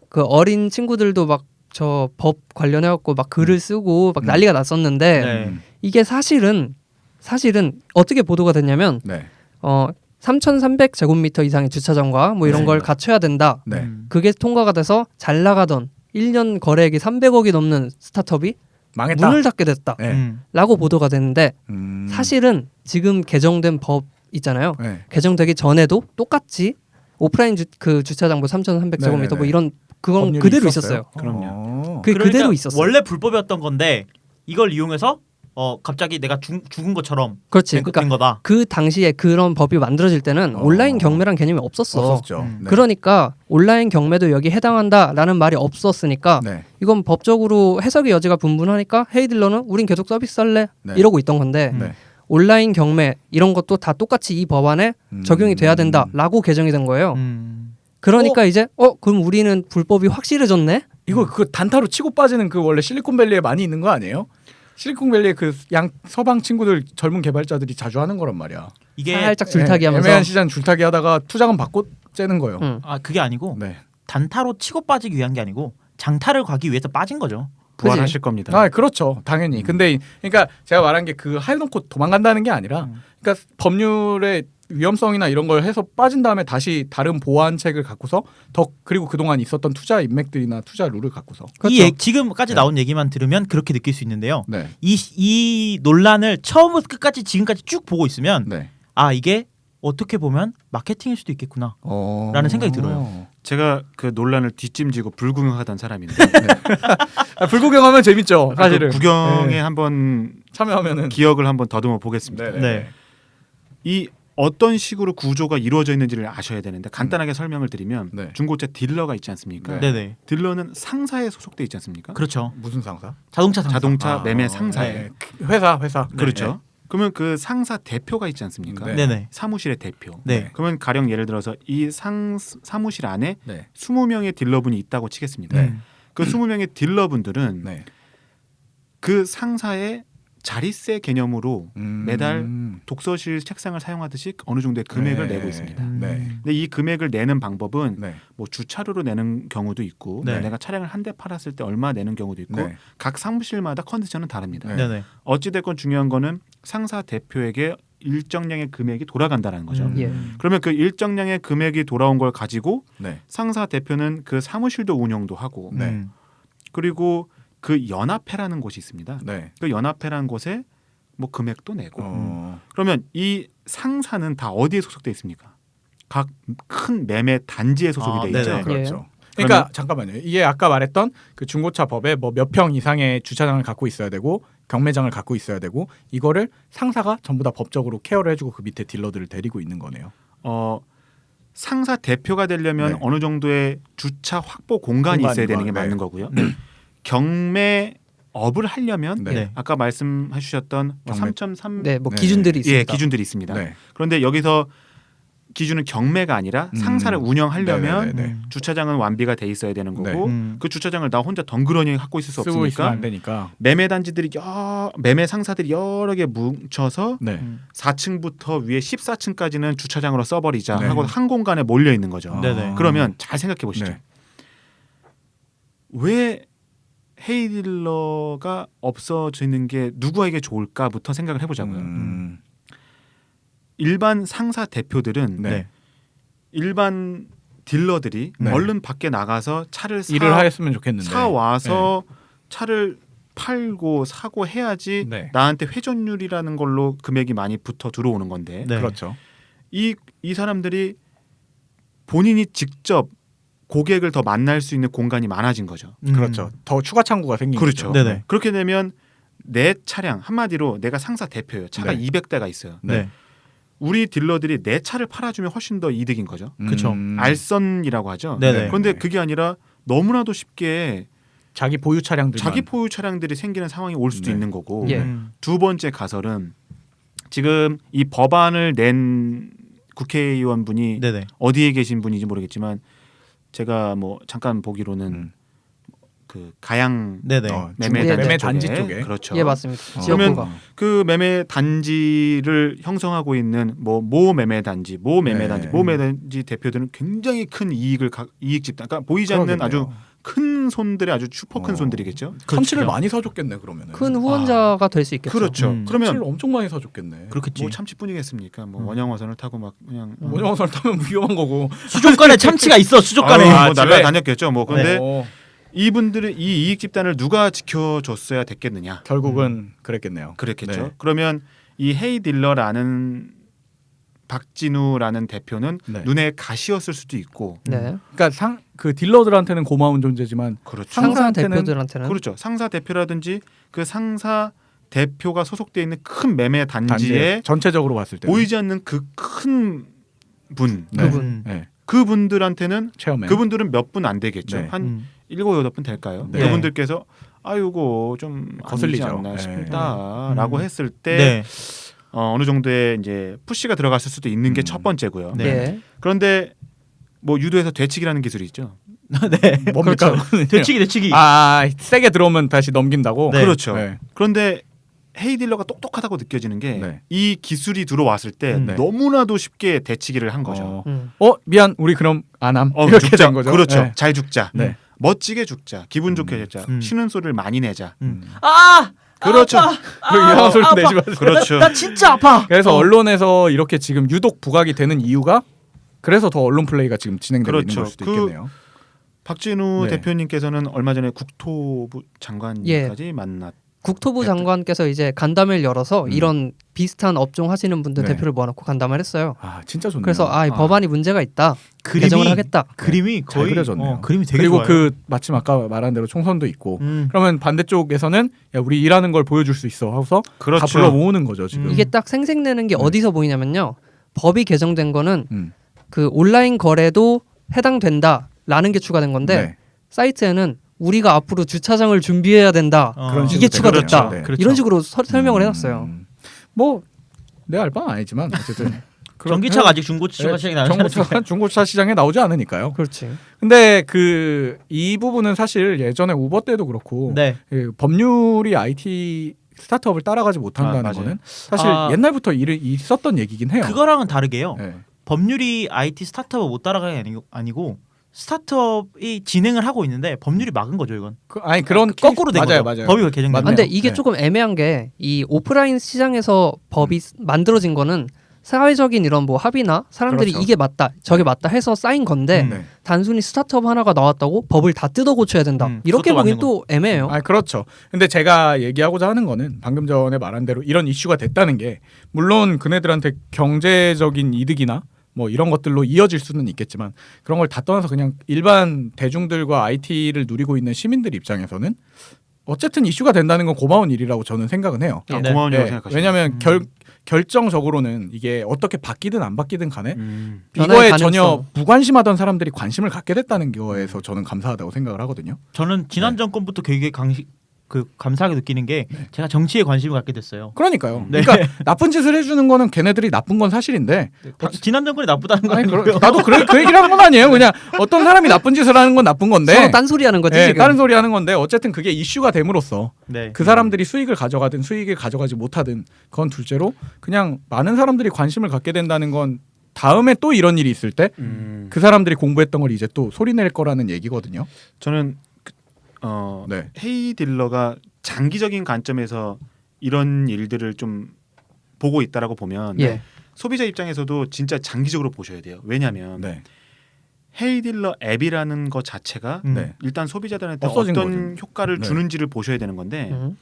그 어린 친구들도 막 저 법 관련해 갖고 막 글을 쓰고 막 난리가 났었는데
네.
이게 사실은 어떻게 보도가 됐냐면
네.
3,300제곱미터 이상의 주차장과 뭐 이런
네.
걸 갖춰야 된다.
네.
그게 통과가 돼서 잘 나가던 1년 거래액이 300억이 넘는 스타트업이
망했다.
문을 닫게 됐다라고
네.
보도가 됐는데 사실은 지금 개정된 법 있잖아요.
네.
개정되기 전에도 똑같이 오프라인 주차장 뭐 3,300제곱미터 뭐
네네네.
이런 그건
법률이
그대로
있었어요?
있었어요.
그럼요.
그
그러니까
그대로 있었어요.
원래 불법이었던 건데 이걸 이용해서 갑자기 내가 죽은 것처럼
그렇지.
된
그러니까
거다.
그 당시에 그런 법이 만들어질 때는 온라인 경매란 개념이 없었어.
없었죠. 네.
그러니까 온라인 경매도 여기 해당한다라는 말이 없었으니까
네.
이건 법적으로 해석의 여지가 분분하니까 헤이딜러는 우린 계속 서비스 할래
네.
이러고 있던 건데
네.
온라인 경매 이런 것도 다 똑같이 이 법안에 적용이 돼야 된다라고 개정이 된 거예요. 그러니까 이제 그럼 우리는 불법이 확실해졌네.
이거 그 단타로 치고 빠지는 그 원래 실리콘밸리에 많이 있는 거 아니에요? 실리콘밸리에 그 양 서방 친구들 젊은 개발자들이 자주 하는 거란 말이야.
이게
살짝 줄타기 하면서
애매한 시장 줄타기 하다가 투자금 받고 째는 거예요.
그게 아니고
네.
단타로 치고 빠지기 위한 게 아니고 장타를 가기 위해서 빠진 거죠.
부활하실 겁니다.
아, 그렇죠. 당연히. 근데 그러니까 제가 말한 게 그 해놓고 도망간다는 게 아니라 그러니까 법률의 위험성이나 이런 걸 해서 빠진 다음에 다시 다른 보완책을 갖고서 그리고 그동안 있었던 투자 인맥들이나 투자 룰을 갖고서
지금까지
네.
나온 얘기만 들으면 그렇게 느낄 수 있는데요.
네.
이 논란을 처음부터 끝까지 지금까지 쭉 보고 있으면
네.
이게 어떻게 보면 마케팅일 수도 있겠구나. 라는 생각이 들어요.
제가 그 논란을 뒷짐지고 불구경하던 사람인데
불구경하면 재밌죠. 사실은
그 구경에
네.
한번
참여하면은
기억을 한번 더듬어 보겠습니다.
네.
이 어떤 식으로 구조가 이루어져 있는지를 아셔야 되는데 간단하게 설명을 드리면
네.
중고차 딜러가 있지 않습니까?
네.
네네.
딜러는 상사에 소속돼 있지 않습니까?
그렇죠.
무슨 상사?
자동차 매매 상사예요.
네. 회사.
그렇죠. 그러면 그 상사 대표가 있지 않습니까?
네.
네네.
사무실의 대표.
네.
그러면 가령 예를 들어서 이 사무실 안에
네.
20명의 딜러분이 있다고 치겠습니다.
네.
그 20명의 딜러분들은
네.
그 상사의 자릿세 개념으로 매달 독서실 책상을 사용하듯이 어느 정도의 금액을
네.
내고 있습니다.
네.
근데 이 금액을 내는 방법은
네.
뭐 주차료로 내는 경우도 있고
네.
내가 차량을 한 대 팔았을 때 얼마 내는 경우도 있고
네.
각 사무실마다 컨디션은 다릅니다.
네.
네네.
어찌됐건 중요한 거는 상사 대표에게 일정량의 금액이 돌아간다는 거죠.
예.
그러면 그 일정량의 금액이 돌아온 걸 가지고
네.
상사 대표는 그 사무실도 운영도 하고
네.
그리고 그 연합회라는 곳이 있습니다.
네.
그 연합회라는 곳에 뭐 금액도 내고
어.
그러면 이 상사는 다 어디에 소속돼 있습니까? 각 큰 매매 단지에 소속이 돼 있죠.
네네.
그렇죠.
예.
그러니까 잠깐만요. 이게 아까 말했던 그 중고차 법에 뭐 몇 평 이상의 주차장을 갖고 있어야 되고 경매장을 갖고 있어야 되고 이거를 상사가 전부 다 법적으로 케어를 해주고 그 밑에 딜러들을 데리고 있는 거네요.
상사 대표가 되려면
네.
어느 정도의 주차 확보 공간이 있어야 되는 게
네.
맞는 거고요. 경매업을 하려면
네.
네.
아까 말씀해 주셨던
경매.
3.3
네, 뭐
네.
기준들이 있습니다.
예, 기준들이 있습니다.
네.
그런데 여기서 기준은 경매가 아니라 상사를 운영하려면
네네네네.
주차장은 완비가 돼 있어야 되는 거고
음.
그 주차장을 나 혼자 덩그러니 갖고 있을 수
쓰고 있으면
없으니까
안 되니까.
매매 단지들이 매매 상사들이 여러 개 뭉쳐서
네.
4층부터 위에 14층까지는 주차장으로 써버리자
네.
하고 한 공간에 몰려 있는 거죠.
네네.
그러면 잘 생각해 보시죠.
네.
왜 헤이딜러가 없어지는 게 누구에게 좋을까부터 생각을 해보자고요. 일반 상사 대표들은
네.
일반 딜러들이
네.
얼른 밖에 나가서 차를
일을 하였으면 좋겠는데.
사 와서 차를 팔고 사고 해야지
네.
나한테 회전율이라는 걸로 금액이 많이 붙어 들어오는 건데
네.
그렇죠.
이 사람들이 본인이 직접 고객을 더 만날 수 있는 공간이 많아진 거죠.
그렇죠. 더 추가 창구가 생긴
그렇죠.
거죠.
네네.
그렇게 되면 내 차량 한마디로 내가 상사 대표예요. 차가
네.
200대가 있어요.
네.
우리 딜러들이 내 차를 팔아주면 훨씬 더 이득인 거죠.
그쵸.
알선이라고 하죠.
네네.
그런데 그게 아니라 너무나도 쉽게
자기 보유 차량들
자기 포유 차량들이 생기는 상황이 올 수도
네.
있는 거고
예.
두 번째 가설은 지금 이 법안을 낸 국회의원분이
네네.
어디에 계신 분인지 모르겠지만 제가 뭐 잠깐 보기로는 그 가양
네네.
매매
네,
매매
단지
단지 쪽에.
그렇죠.
예, 맞습니다.
그러면
지역구가.
그 매매 단지를 형성하고 있는 모 매매 단지, 모 매매
네.
단지, 모 매매 단지 대표들은 굉장히 큰 이익 집단, 그러니까 보이지 않는 아주 큰 손들의 아주 슈퍼 큰 손들이겠죠.
참치를
그렇죠.
많이 사줬겠네 그러면은.
큰 후원자가 될 수 있겠죠.
그렇죠.
음.
참치를
그러면
엄청 많이 사줬겠네.
그렇겠지.
뭐 참치뿐이겠습니까? 뭐 원형어선을 타고 막 그냥
원형어선을 타면 위험한 거고.
수족관에 참치가 있어. 수족관에.
뭐 날라다녔겠죠. 뭐 그런데
어,
이분들은 이 이익 집단을 누가 지켜줬어야 됐겠느냐?
결국은 그랬겠네요.
그랬겠죠.
네.
그러면 이 헤이 딜러라는 박진우라는 대표는
네.
눈에 가시였을 수도 있고,
네.
그러니까 그 딜러들한테는 고마운 존재지만
그렇죠.
상사
상사한테는-
대표들한테는
그렇죠. 상사 대표라든지 그 상사 대표가 소속돼 있는 큰 매매
단지에
단지에
전체적으로 봤을 때
보이지 않는 그 큰 분,
네.
그분.
네.
그분들한테는
체험에
그분들은 몇 분 안 되겠죠.
네.
한 7-8분 될까요?
네.
그분들께서 아이고 좀 거슬리지
거슬리죠.
않나
네.
싶다라고 했을 때
네.
어느 정도의 이제 푸시가 들어갔을 수도 있는 게 첫 번째고요.
네.
예.
그런데 뭐 유도에서 되치기라는 기술이 있죠.
네.
뭡니까?
그렇죠.
되치기.
아 세게 들어오면 다시 넘긴다고.
네.
그렇죠.
네.
그런데 헤이딜러가 똑똑하다고 느껴지는 게
네.
이 기술이 들어왔을 때
네.
너무나도 쉽게 대치기를 한 거죠.
미안 우리 그럼 안함
어,
이렇게
죽자.
된 거죠.
그렇죠.
네.
잘 죽자.
네.
멋지게 죽자. 기분 좋게 죽자.
음.
쉬는 소리를 많이 내자.
아!
그렇죠.
그리고 이상한 소리
아파.
내지 마세요.
그렇죠.
나 진짜 아파.
그래서 언론에서 이렇게 지금 유독 부각이 되는 이유가 그래서 더 언론 플레이가 지금 진행되고
그렇죠.
있는 걸 수도
그
있겠네요.
박진우
네.
대표님께서는 얼마 전에 국토부 장관까지 만났.
국토부 장관께서 이제 간담회를 열어서 이런 비슷한 업종 하시는 분들
네.
대표를 모아놓고 간담회를 했어요.
아 진짜 좋네요.
그래서 이 법안이 문제가 있다.
그림이-
개정을 하겠다.
그림이
잘
거의
그려졌네요.
그림이 되게
그리고
좋아요.
그 마침 아까 말한 대로 총선도 있고
음.
그러면 반대쪽에서는 야 우리 일하는 걸 보여줄 수 있어 하고서 다
그렇죠.
불러 모으는 거죠 지금.
이게 딱 생색내는 게
네.
어디서 보이냐면요. 법이 개정된 거는
음.
그 온라인 거래도 해당된다라는 게 추가된 건데
네.
사이트에는 우리가 앞으로 주차장을 준비해야 된다.
그런
이게
식으로
추가됐다.
되죠. 네.
그렇죠.
이런 식으로 설명을 해놨어요.
뭐내 알바는 아니지만 어쨌든
전기차가 아직 중고차 시장에 나오지 않았어요.
중고차 중고차 시장에 나오지 않으니까요.
그렇지.
근데 그 이 부분은 사실 예전에 우버 때도 그렇고
네.
그 법률이 IT 스타트업을 따라가지 못한다는
맞아요.
거는 사실
아.
옛날부터 있었던 얘기긴 해요.
그거랑은 다르게요.
네.
법률이 IT 스타트업을 못 따라가는 게 아니고 스타트업이 진행을 하고 있는데 법률이 막은 거죠, 이건.
아니 그런
거꾸로 된
맞아요,
거죠.
맞아요.
법이 개정된
맞네요.
근데 이게
네.
조금 애매한 게 이 오프라인 시장에서 법이 만들어진 거는 사회적인 이런 뭐 합의나 사람들이
그렇죠.
이게 맞다, 저게 맞다 해서 쌓인 건데
네.
단순히 스타트업 하나가 나왔다고 법을 다 뜯어 고쳐야 된다. 이렇게
그것도
보기엔
맞는
또 애매해요.
아 그렇죠. 근데 제가 얘기하고자 하는 거는 방금 전에 말한 대로 이런 이슈가 됐다는 게 물론 그네들한테 경제적인 이득이나 뭐 이런 것들로 이어질 수는 있겠지만 그런 걸 다 떠나서 그냥 일반 대중들과 IT를 누리고 있는 시민들 입장에서는 어쨌든 이슈가 된다는 건 고마운 일이라고 저는 생각은 해요.
아,
네.
고마운 일이라고
네,
생각하시죠.
왜냐하면 결정적으로는 이게 어떻게 바뀌든 안 바뀌든 간에
변화의
이거에 전혀
가능성.
무관심하던 사람들이 관심을 갖게 됐다는 거에서 저는 감사하다고 생각을 하거든요.
저는 지난
네.
정권부터 되게 감사하게 느끼는 게 제가 정치에 관심을 갖게 됐어요.
그러니까요.
네.
그러니까 나쁜 짓을 해주는 거는 걔네들이 나쁜 건 사실인데
지난 정권이 나쁘다는 거
아니,
아니고요.
나도 그 얘기를 한 건 아니에요. 그냥 어떤 사람이 나쁜 짓을 하는 건 나쁜 건데
서로 딴소리 하는 거지
네,
지금.
다른 소리 하는 건데 어쨌든 그게 이슈가 됨으로써
네.
그 사람들이 수익을 가져가든 수익을 가져가지 못하든 그건 둘째로 그냥 많은 사람들이 관심을 갖게 된다는 건 다음에 또 이런 일이 있을 때 그 사람들이 공부했던 걸 이제 또 소리낼 거라는 얘기거든요.
저는
네.
헤이 딜러가 장기적인 관점에서 이런 일들을 좀 보고 있다라고 보면
예.
소비자 입장에서도 진짜 장기적으로 보셔야 돼요. 왜냐하면
네.
헤이 딜러 앱이라는 것 자체가
네.
일단 소비자들한테
없어진
어떤 효과를
네.
주는지를 보셔야 되는 건데
음.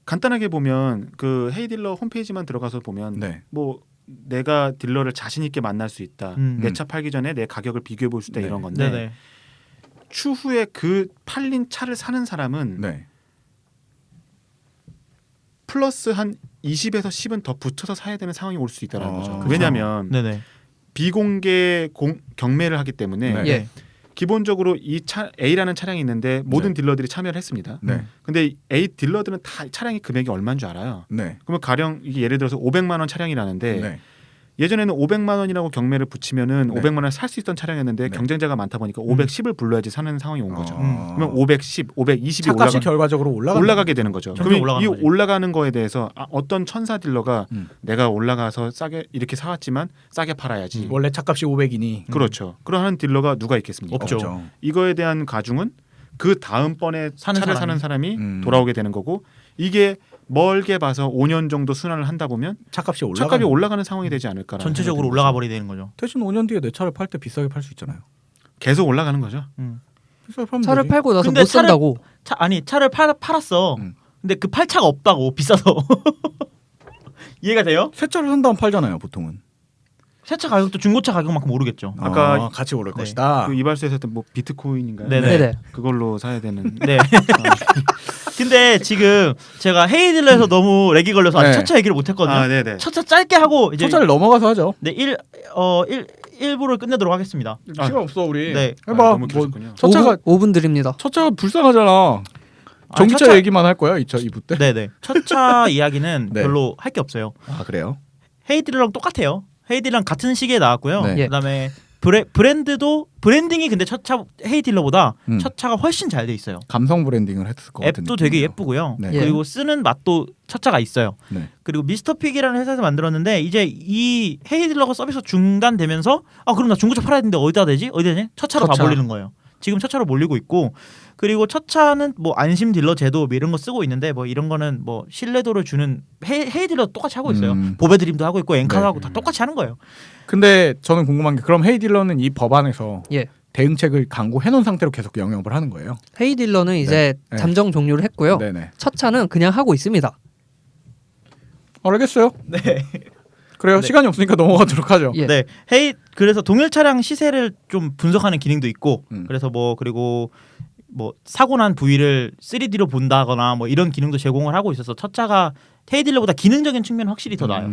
간단하게 보면 그 헤이 딜러 홈페이지만 들어가서 보면
네.
뭐 내가 딜러를 자신 있게 만날 수 있다. 내 차
음.
팔기 전에 내 가격을 비교해 볼 수 있다
네.
이런 건데
네네.
추후에 그 팔린 차를 사는 사람은
네.
플러스 한 20에서 10은 더 붙여서 사야 되는 상황이 올 수 있다는 거죠.
그렇죠.
왜냐하면
네네.
비공개 경매를 하기 때문에
네.
예.
기본적으로 이 차 A라는 차량이 있는데 모든 딜러들이 참여를 했습니다.
네.
근데 A 딜러들은 다 차량의 금액이 얼마인 줄 알아요.
네.
그러면 가령 이게 예를 들어서 500만 원 차량이라는데
네.
예전에는 500만 원이라고 경매를 붙이면은
네.
500만 원에 살 수 있던 차량이었는데
네.
경쟁자가 많다 보니까 510을 불러야지 사는 상황이 온 거죠. 그러면 510, 520이
차값이 결과적으로
올라가게 되는 거죠.
점점
그러면
올라가는
이
거지.
올라가는 거에 대해서 어떤 천사 딜러가
음.
내가 올라가서 싸게 이렇게 사왔지만 싸게 팔아야지.
원래 차값이 500이니
그렇죠. 그러한 딜러가 누가 있겠습니까?
없죠.
이거에 대한 가중은 그 다음번에
사는
차를
사람이.
사는 사람이
음.
돌아오게 되는 거고 이게 멀게 봐서 5년 정도 순환을 한다 보면
차값이
차값이 올라가는 상황이 되지 않을까라는
전체적으로
생각이
올라가
드는 거죠.
버리게 되는 거죠.
대신 5년 뒤에 내 차를 팔 때 비싸게 팔 수 있잖아요.
계속 올라가는 거죠.
비싸게 팔면
차를
되지.
팔고 나서
근데
못 산다고.
차를 팔았어.
음.
근데 그 팔 차가 없다고 비싸서. 이해가 돼요?
새 차를 산 다음 팔잖아요, 보통은.
새 차 가격도 중고차 가격만큼 오르겠죠.
아까
같이 오를
네.
것이다.
그 이발소에서 했던 뭐 비트코인인가요?
네네.
네네.
그걸로 사야 되는.
네. 근데 지금 제가 헤이딜러에서 너무 렉이 걸려서 아직
네.
첫차 얘기를 못 했거든요.
아, 네네.
첫차 짧게 하고 이제
첫차를 넘어가서 하죠.
네, 1부를 끝내도록 하겠습니다.
아.
시간 없어 우리.
네.
아,
해봐.
너무
뭐
길었군요.
첫차가
5분 드립니다.
첫차가 불쌍하잖아. 전기차
첫차-
얘기만 할 거야 이차 2부 때.
네네. 첫차 이야기는
네.
별로 할 게 없어요.
아 그래요?
헤이딜러랑 똑같아요. 헤이딜러랑 같은 시기에 나왔고요.
네.
예.
그다음에 브랜딩이 근데 첫차 헤이딜러보다 첫차가 훨씬 잘 돼 있어요.
감성 브랜딩을 했을 것 같은
앱도 되게
느낌이에요.
예쁘고요.
네.
예.
그리고 쓰는 맛도 첫차가 있어요.
네.
그리고 미스터픽이라는 회사에서 만들었는데 이제 이 헤이딜러가 서비스 중단되면서 그럼 나 중고차 팔아야 되는데 어디다 대지? 어디다 대지? 첫차로 다
첫차.
몰리는 거예요. 지금 첫차로 몰리고 있고 그리고 첫차는 뭐 안심 딜러 제도 뭐 이런 거 쓰고 있는데 뭐 이런 거는 뭐 신뢰도를 주는 헤이딜러 똑같이 하고 있어요. 보배드림도 하고 있고 엔카도
네.
하고 다 똑같이 하는 거예요.
근데 저는 궁금한 게 그럼 헤이딜러는 이 법안에서
예.
대응책을 강구해 놓은 상태로 계속 영업을 하는 거예요.
헤이 딜러는 이제
네.
잠정 종료를 했고요.
네네.
첫 차는 그냥 하고 있습니다.
알겠어요.
네.
그래요.
네.
시간이 없으니까 넘어가도록 하죠.
예.
네. 그래서 동일 차량 시세를 좀 분석하는 기능도 있고 그래서 그리고 사고 난 부위를 3D로 본다거나 뭐 이런 기능도 제공을 하고 있어서 첫 차가 헤이딜러보다 기능적인 측면은 확실히 더 나아요.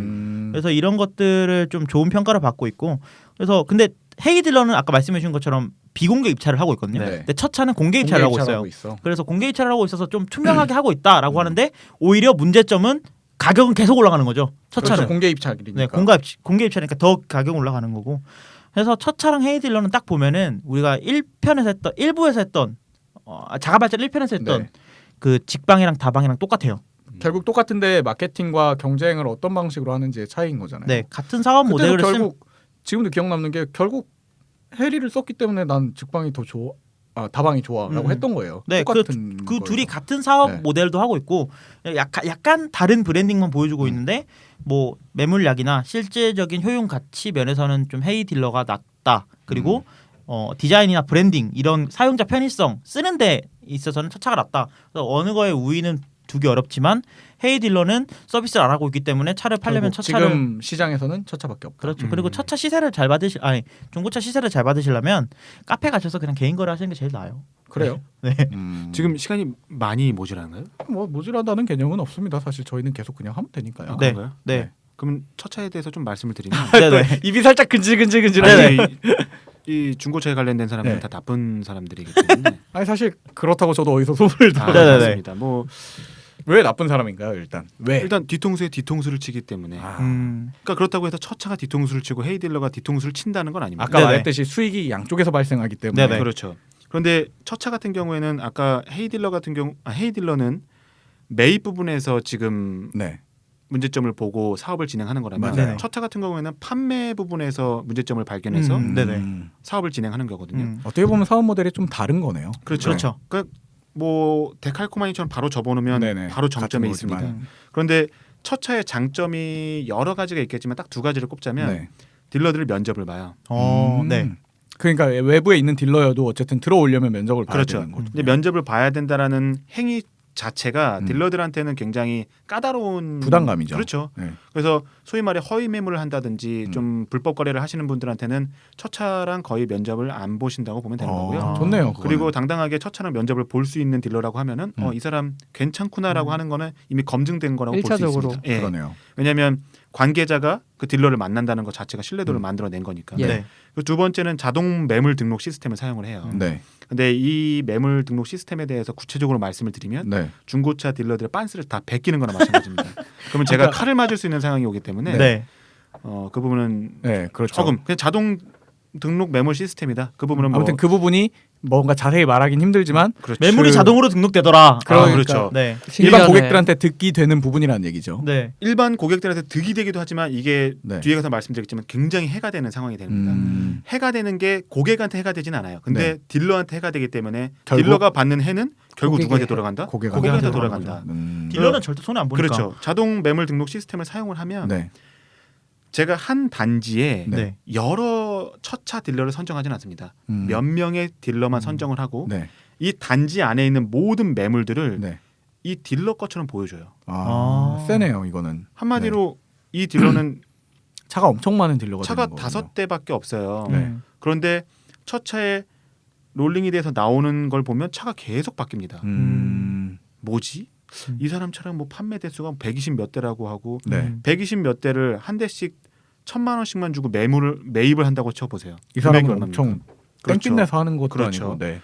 그래서 이런 것들을 좀 좋은 평가를 받고 있고 그래서 근데 헤이딜러는 아까 말씀해 주신 것처럼 비공개 입찰을 하고 있거든요.
네.
근데 첫 차는 공개 입찰을 하고 있어요.
있어.
그래서 공개 입찰을 하고 있어서 좀 투명하게 하고 있다라고 하는데 오히려 문제점은 가격은 계속 올라가는 거죠. 첫
그렇죠.
차는.
공개 입찰이니까.
네, 공개 입찰이니까 더 가격 올라가는 거고. 그래서 첫 차랑 헤이딜러는 딱 보면은 우리가 1부에서 했던 자가발전 1편에서 했던
네.
그 직방이랑 다방이랑 똑같아요.
결국 똑같은데 마케팅과 경쟁을 어떤 방식으로 하는지의 차이인 거잖아요.
네, 같은 사업
그때도
모델을
결국 지금도 기억 남는 게 결국 해리를 썼기 때문에 난 직방이 더 다방이 좋아라고
음.
했던 거예요.
네,
똑같은
그
거예요.
둘이 같은 사업
네.
모델도 하고 있고 약간 다른 브랜딩만 보여주고 있는데 뭐 매물약이나 실제적인 효용 가치 면에서는 좀 헤이 딜러가 낫다. 그리고 디자인이나 브랜딩 이런 사용자 편의성 쓰는 데 있어서는 차차가 낫다. 그래서 어느 거에 우위는 두기 어렵지만 헤이 딜러는 서비스를 안 하고 있기 때문에 차를 팔려면
결국
차차를
지금 시장에서는 첫차밖에 없다.
그렇죠. 그리고 차차 시세를 잘 중고차 시세를 잘 받으시려면 카페 가셔서 그냥 개인 거래 하시는 게 제일 나아요.
그래요.
네.
지금 시간이 많이 모자란가요?
뭐 모질하다는 개념은 없습니다. 사실 저희는 계속 그냥 하면 되니까요.
네.
그런가요?
네.
그럼 첫 차에 대해서 좀 말씀을 드리면
네네.
입이 살짝 근질근질근질하네.
네네.
아니, 이 중고차에 관련된 사람들은
네.
다 나쁜 사람들이기 때문에
아니 사실 그렇다고 저도 어디서 소문을 들어.
네네네.
맞습니다. 뭐
왜 나쁜 사람인가요? 일단 왜?
일단 뒤통수에 뒤통수를 치기 때문에 그러니까 그렇다고 해서 첫 차가 뒤통수를 치고 헤이 딜러가 뒤통수를 친다는 건 아닙니다.
아까
네네.
말했듯이 수익이 양쪽에서 발생하기 때문에
네네.
그렇죠. 그런데 첫 차 같은 경우에는 아까 헤이 딜러 같은 경우 헤이 딜러는 매입 부분에서 지금
네.
문제점을 보고 사업을 진행하는 거라면
맞아요.
첫 차 같은 경우에는 판매 부분에서 문제점을 발견해서
네네.
사업을 진행하는 거거든요.
어떻게 보면 사업 모델이 좀 다른 거네요.
그렇죠. 그러니까 뭐 데칼코마니처럼 바로 접어놓으면
네네.
바로 정점에
같은
있습니다.
거지만.
그런데 첫 차의 장점이 여러 가지가 있겠지만 딱 두 가지를 꼽자면
네.
딜러들 면접을 봐요.
네.
그러니까 외부에 있는 딜러여도 어쨌든 들어오려면 면접을 봐야
그렇죠.
되는 거죠.
근데 면접을 봐야 된다라는 행위 자체가
음.
딜러들한테는 굉장히 까다로운
부담감이죠.
그렇죠.
네.
그래서 소위 말해 허위 매물을 한다든지 좀 불법 거래를 하시는 분들한테는 첫 차랑 거의 면접을 안 보신다고 보면 되는 거고요.
좋네요.
그리고
그거는.
당당하게 첫 차랑 면접을 볼 수 있는 딜러라고 하면은 이 사람 괜찮구나라고 하는 거는 이미 검증된 거라고 볼 수
일차적으로.
있습니다. 예.
그러네요.
왜냐하면 관계자가 그 딜러를 만난다는 것 자체가 신뢰도를 만들어낸 거니까.
예.
네.
그리고 두 번째는 자동 매물 등록 시스템을 사용을 해요.
네.
근데 이 매물 등록 시스템에 대해서 구체적으로 말씀을 드리면
네.
중고차 딜러들의 빤스를 다 베끼는 거나 마찬가지입니다. 그러면 제가 칼을 맞을 수 있는 상황이 오기 때문에
네.
그 부분은
네, 그렇죠.
조금 그냥 자동 등록 매물 시스템이다. 그 부분은
아무튼 그 부분이 뭔가 자세히 말하긴 힘들지만
그렇죠.
매물이 자동으로 등록되더라.
그러니까.
그렇죠.
네.
일반
신기하네.
고객들한테 득이 되는 부분이라는 얘기죠.
네.
일반 고객들한테 득이 되기도 하지만 이게
네.
뒤에 가서 말씀드리겠지만 굉장히 해가 되는 상황이 됩니다. 해가 되는 게 고객한테 해가 되진 않아요. 근데
네.
딜러한테 해가 되기 때문에
결국?
딜러가 받는 해는 결국
고객의
누구한테
해.
돌아간다?
고객한테
고객한테
돌아가죠.
돌아간다.
딜러는 절대 손해 안 보니까.
그렇죠. 자동 매물 등록 시스템을 사용을 하면
네.
제가 한 단지에
네.
여러 첫차 딜러를 선정하지는 않습니다. 몇 명의 딜러만 선정을 하고
네.
이 단지 안에 있는 모든 매물들을
네.
이 딜러 것처럼 보여줘요.
세네요, 이거는.
한마디로 이 딜러는
차가 엄청 많은 딜러가
차가
되는 거군요.
5대밖에 없어요.
네.
그런데 첫 차에 롤링이 돼서 나오는 걸 보면 차가 계속 바뀝니다. 뭐지? 이 사람 차량 뭐 판매 대수가 120 몇 대라고 하고
네.
120 몇 대를 한 대씩 1,000만 원씩만 주고 매입을 한다고 쳐보세요.
이 사람은
금액이
엄청
얼마입니까? 그렇죠.
땡볕 내서 하는 것도
그렇죠.
아니고. 네.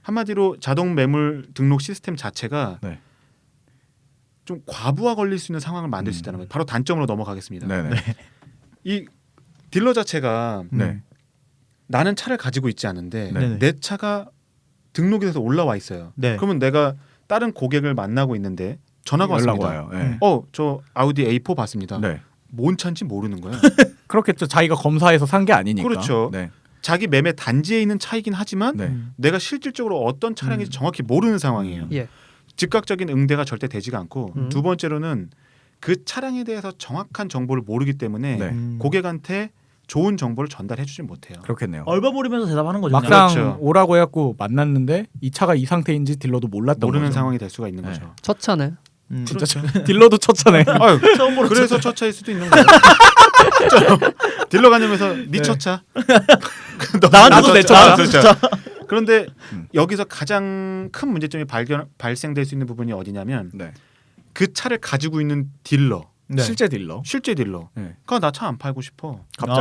한마디로 자동 매물 등록 시스템 자체가
네.
좀 과부하 걸릴 수 있는 상황을 만들 수 있다는 거예요. 바로 단점으로 넘어가겠습니다.
네네.
이 딜러 자체가
네.
나는 차를 가지고 있지 않은데
네.
내 차가 등록이 돼서 올라와 있어요.
네.
그러면 내가 다른 고객을 만나고 있는데 전화가
연락
왔습니다.
와요. 네.
저 아우디 A4 봤습니다.
네.
뭔 차인지 모르는 거예요.
그렇겠죠. 자기가 검사해서 산 게 아니니까.
그렇죠.
네.
자기 매매 단지에 있는 차이긴 하지만
네.
내가 실질적으로 어떤 차량인지 정확히 모르는 상황이에요.
예.
즉각적인 응대가 절대 되지가 않고
음.
두 번째로는 그 차량에 대해서 정확한 정보를 모르기 때문에
네.
고객한테 좋은 정보를 전달해주지 못해요.
그렇겠네요.
얼버무리면서 대답하는 거죠. 그냥.
막상
그렇죠.
오라고 해갖고 만났는데 이 차가 이 상태인지 딜러도 몰랐던
모르는
거죠.
상황이 될 수가 있는
네.
거죠.
첫 차네.
진짜 딜러도 첫차네.
아유,
처음으로
그래서 첫 차일 수도 있는 거예요. 딜러 가면서 네 첫 차.
나한테도 내 차.
그렇죠. 그런데 여기서 가장 큰 문제점이 발생될 수 있는 부분이 어디냐면
네.
그 차를 가지고 있는 딜러,
네.
실제 딜러.
실제 딜러.
네.
그러니까 나 차 안 팔고 싶어.
갑자기.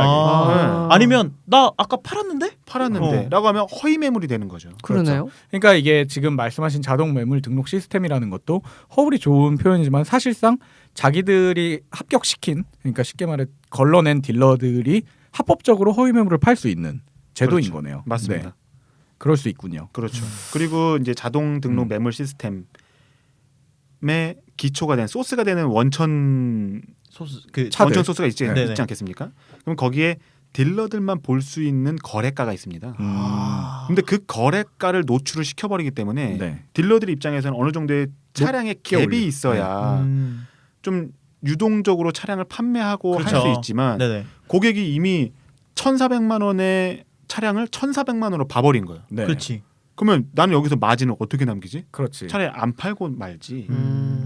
아니면 나 아까 팔았는데?
팔았는데 라고 하면 허위 매물이 되는 거죠.
그러네요.
그러니까 이게 지금 말씀하신 자동 매물 등록 시스템이라는 것도 허울이 좋은 표현이지만 사실상 자기들이 합격시킨, 그러니까 쉽게 말해 걸러낸 딜러들이 합법적으로 허위 매물을 팔 수 있는 제도인
그렇죠.
거네요.
맞습니다.
네. 그럴 수 있군요.
그렇죠. 그리고 이제 자동 등록 매물 시스템의 기초가 된 소스가 되는 원천
소스 그
차들.
원천 소스가 있지
네네.
않겠습니까? 그럼 거기에 딜러들만 볼 수 있는 거래가가 있습니다.
아.
근데 그 거래가를 노출을 시켜버리기 때문에
네.
딜러들 입장에서는 어느 정도의 차량의 갭이
올려.
있어야 좀 유동적으로 차량을 판매하고 할 수
그렇죠.
있지만
네네.
고객이 이미 1,400만 원의 차량을 1,400만 원으로 봐버린 거예요.
네.
그렇지.
그러면 나는 여기서 마진을 어떻게 남기지?
그렇지.
차라리 안 팔고 말지.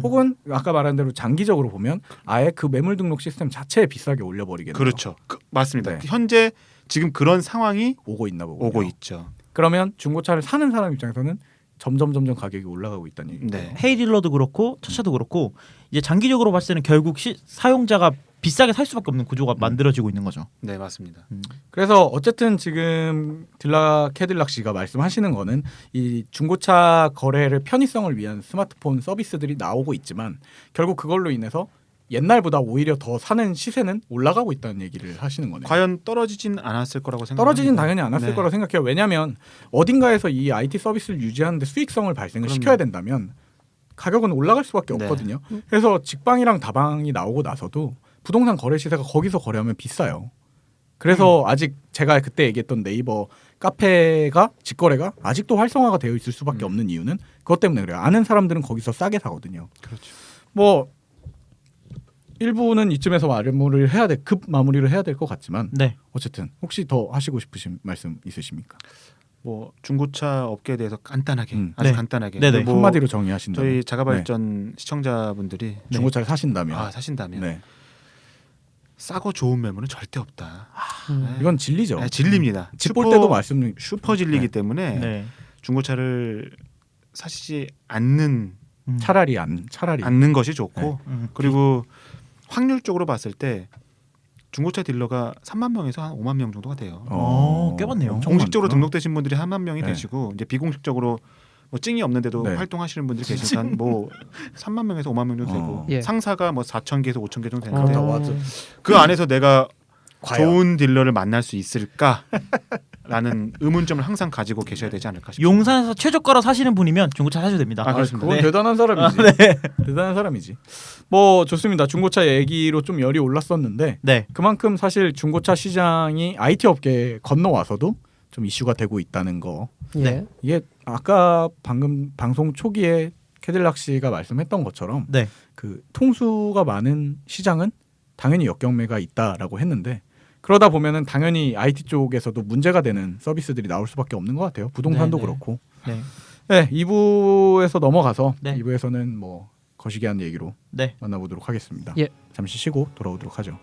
혹은 아까 말한 대로 장기적으로 보면 아예 그 매물 등록 시스템 자체에 비싸게 올려버리겠네요.
그렇죠. 맞습니다.
네.
현재 지금 그런 상황이
오고 있나 보고.
오고 있죠.
그러면 중고차를 사는 사람 입장에서는 점점 가격이 올라가고 있다는 얘기죠.
네.
헤이딜러도 그렇고 차차도 그렇고 이제 장기적으로 봤을 때는 결국 사용자가 비싸게 살 수밖에 없는 구조가 만들어지고 있는 거죠.
네, 맞습니다.
그래서 어쨌든 지금 캐딜락 씨가 말씀하시는 거는 이 중고차 거래를 편의성을 위한 스마트폰 서비스들이 나오고 있지만 결국 그걸로 인해서 옛날보다 오히려 더 사는 시세는 올라가고 있다는 얘기를 하시는 거네요.
과연 떨어지진 않았을 거라고 생각합니다.
떨어지진 당연히 않았을
네.
거라고 생각해요. 왜냐하면 어딘가에서 이 IT 서비스를 유지하는데 수익성을 발생을
그럼요.
시켜야 된다면 가격은 올라갈 수밖에
네.
없거든요. 그래서 직방이랑 다방이 나오고 나서도 부동산 거래 시세가 거기서 거래하면 비싸요. 그래서 아직 제가 그때 얘기했던 네이버 카페가 직거래가 아직도 활성화가 되어 있을 수밖에 없는 이유는 그것 때문에 그래요. 아는 사람들은 거기서 싸게 사거든요.
그렇죠.
뭐 일부는 이쯤에서 급 마무리를 해야 될 것 같지만
네.
어쨌든 혹시 더 하시고 싶으신 말씀 있으십니까?
뭐 중고차 업계에 대해서 간단하게
네.
아주 간단하게
네네.
뭐
한마디로 정의하신다면
저희 자가발전 시청자분들이
중고차를 사신다면
사신다면
네.
싸고 좋은 매물은 절대 없다. 네.
이건 진리죠.
네, 진리입니다.
집 볼 때도 말씀
슈퍼 진리이기
네.
때문에
네.
중고차를 사시지 않는
차라리
않는 것이 좋고
음.
그리고 확률적으로 봤을 때 중고차 딜러가 3만 명에서 한 5만 명 정도가 돼요.
꽤 많네요.
엄청
공식적으로
많구나.
등록되신 분들이 1만 명이
네.
되시고 이제 비공식적으로 뭐 찡이 없는데도
네.
활동하시는 분들이 계시니까 뭐 3만 명에서 5만 명 정도 되고
예.
상사가 뭐 4천 개에서 5천 개 정도
그렇다,
되는데
맞아.
그 안에서 내가
과연?
좋은 딜러를 만날 수 있을까라는 의문점을 항상 가지고 계셔야 되지 않을까 싶습니다.
용산에서 최저가로 사시는 분이면 중고차 사셔도 됩니다.
아, 그렇습니다.
그건
네.
대단한 사람이지. 대단한 사람이지. 뭐 좋습니다. 중고차 얘기로 좀 열이 올랐었는데
네.
그만큼 사실 중고차 시장이 IT 업계에 건너와서도 좀 이슈가 되고 있다는 거.
예.
이게 아까 방금 방송 초기에 캐딜락 씨가 말씀했던 것처럼
네.
그 통수가 많은 시장은 당연히 역경매가 있다라고 했는데 그러다 보면은 당연히 IT 쪽에서도 문제가 되는 서비스들이 나올 수밖에 없는 것 같아요. 부동산도
네, 네.
그렇고.
네.
네, 2부에서 넘어가서
네.
2부에서는 뭐 거시기한 얘기로
네.
만나보도록 하겠습니다.
예.
잠시 쉬고 돌아오도록 하죠.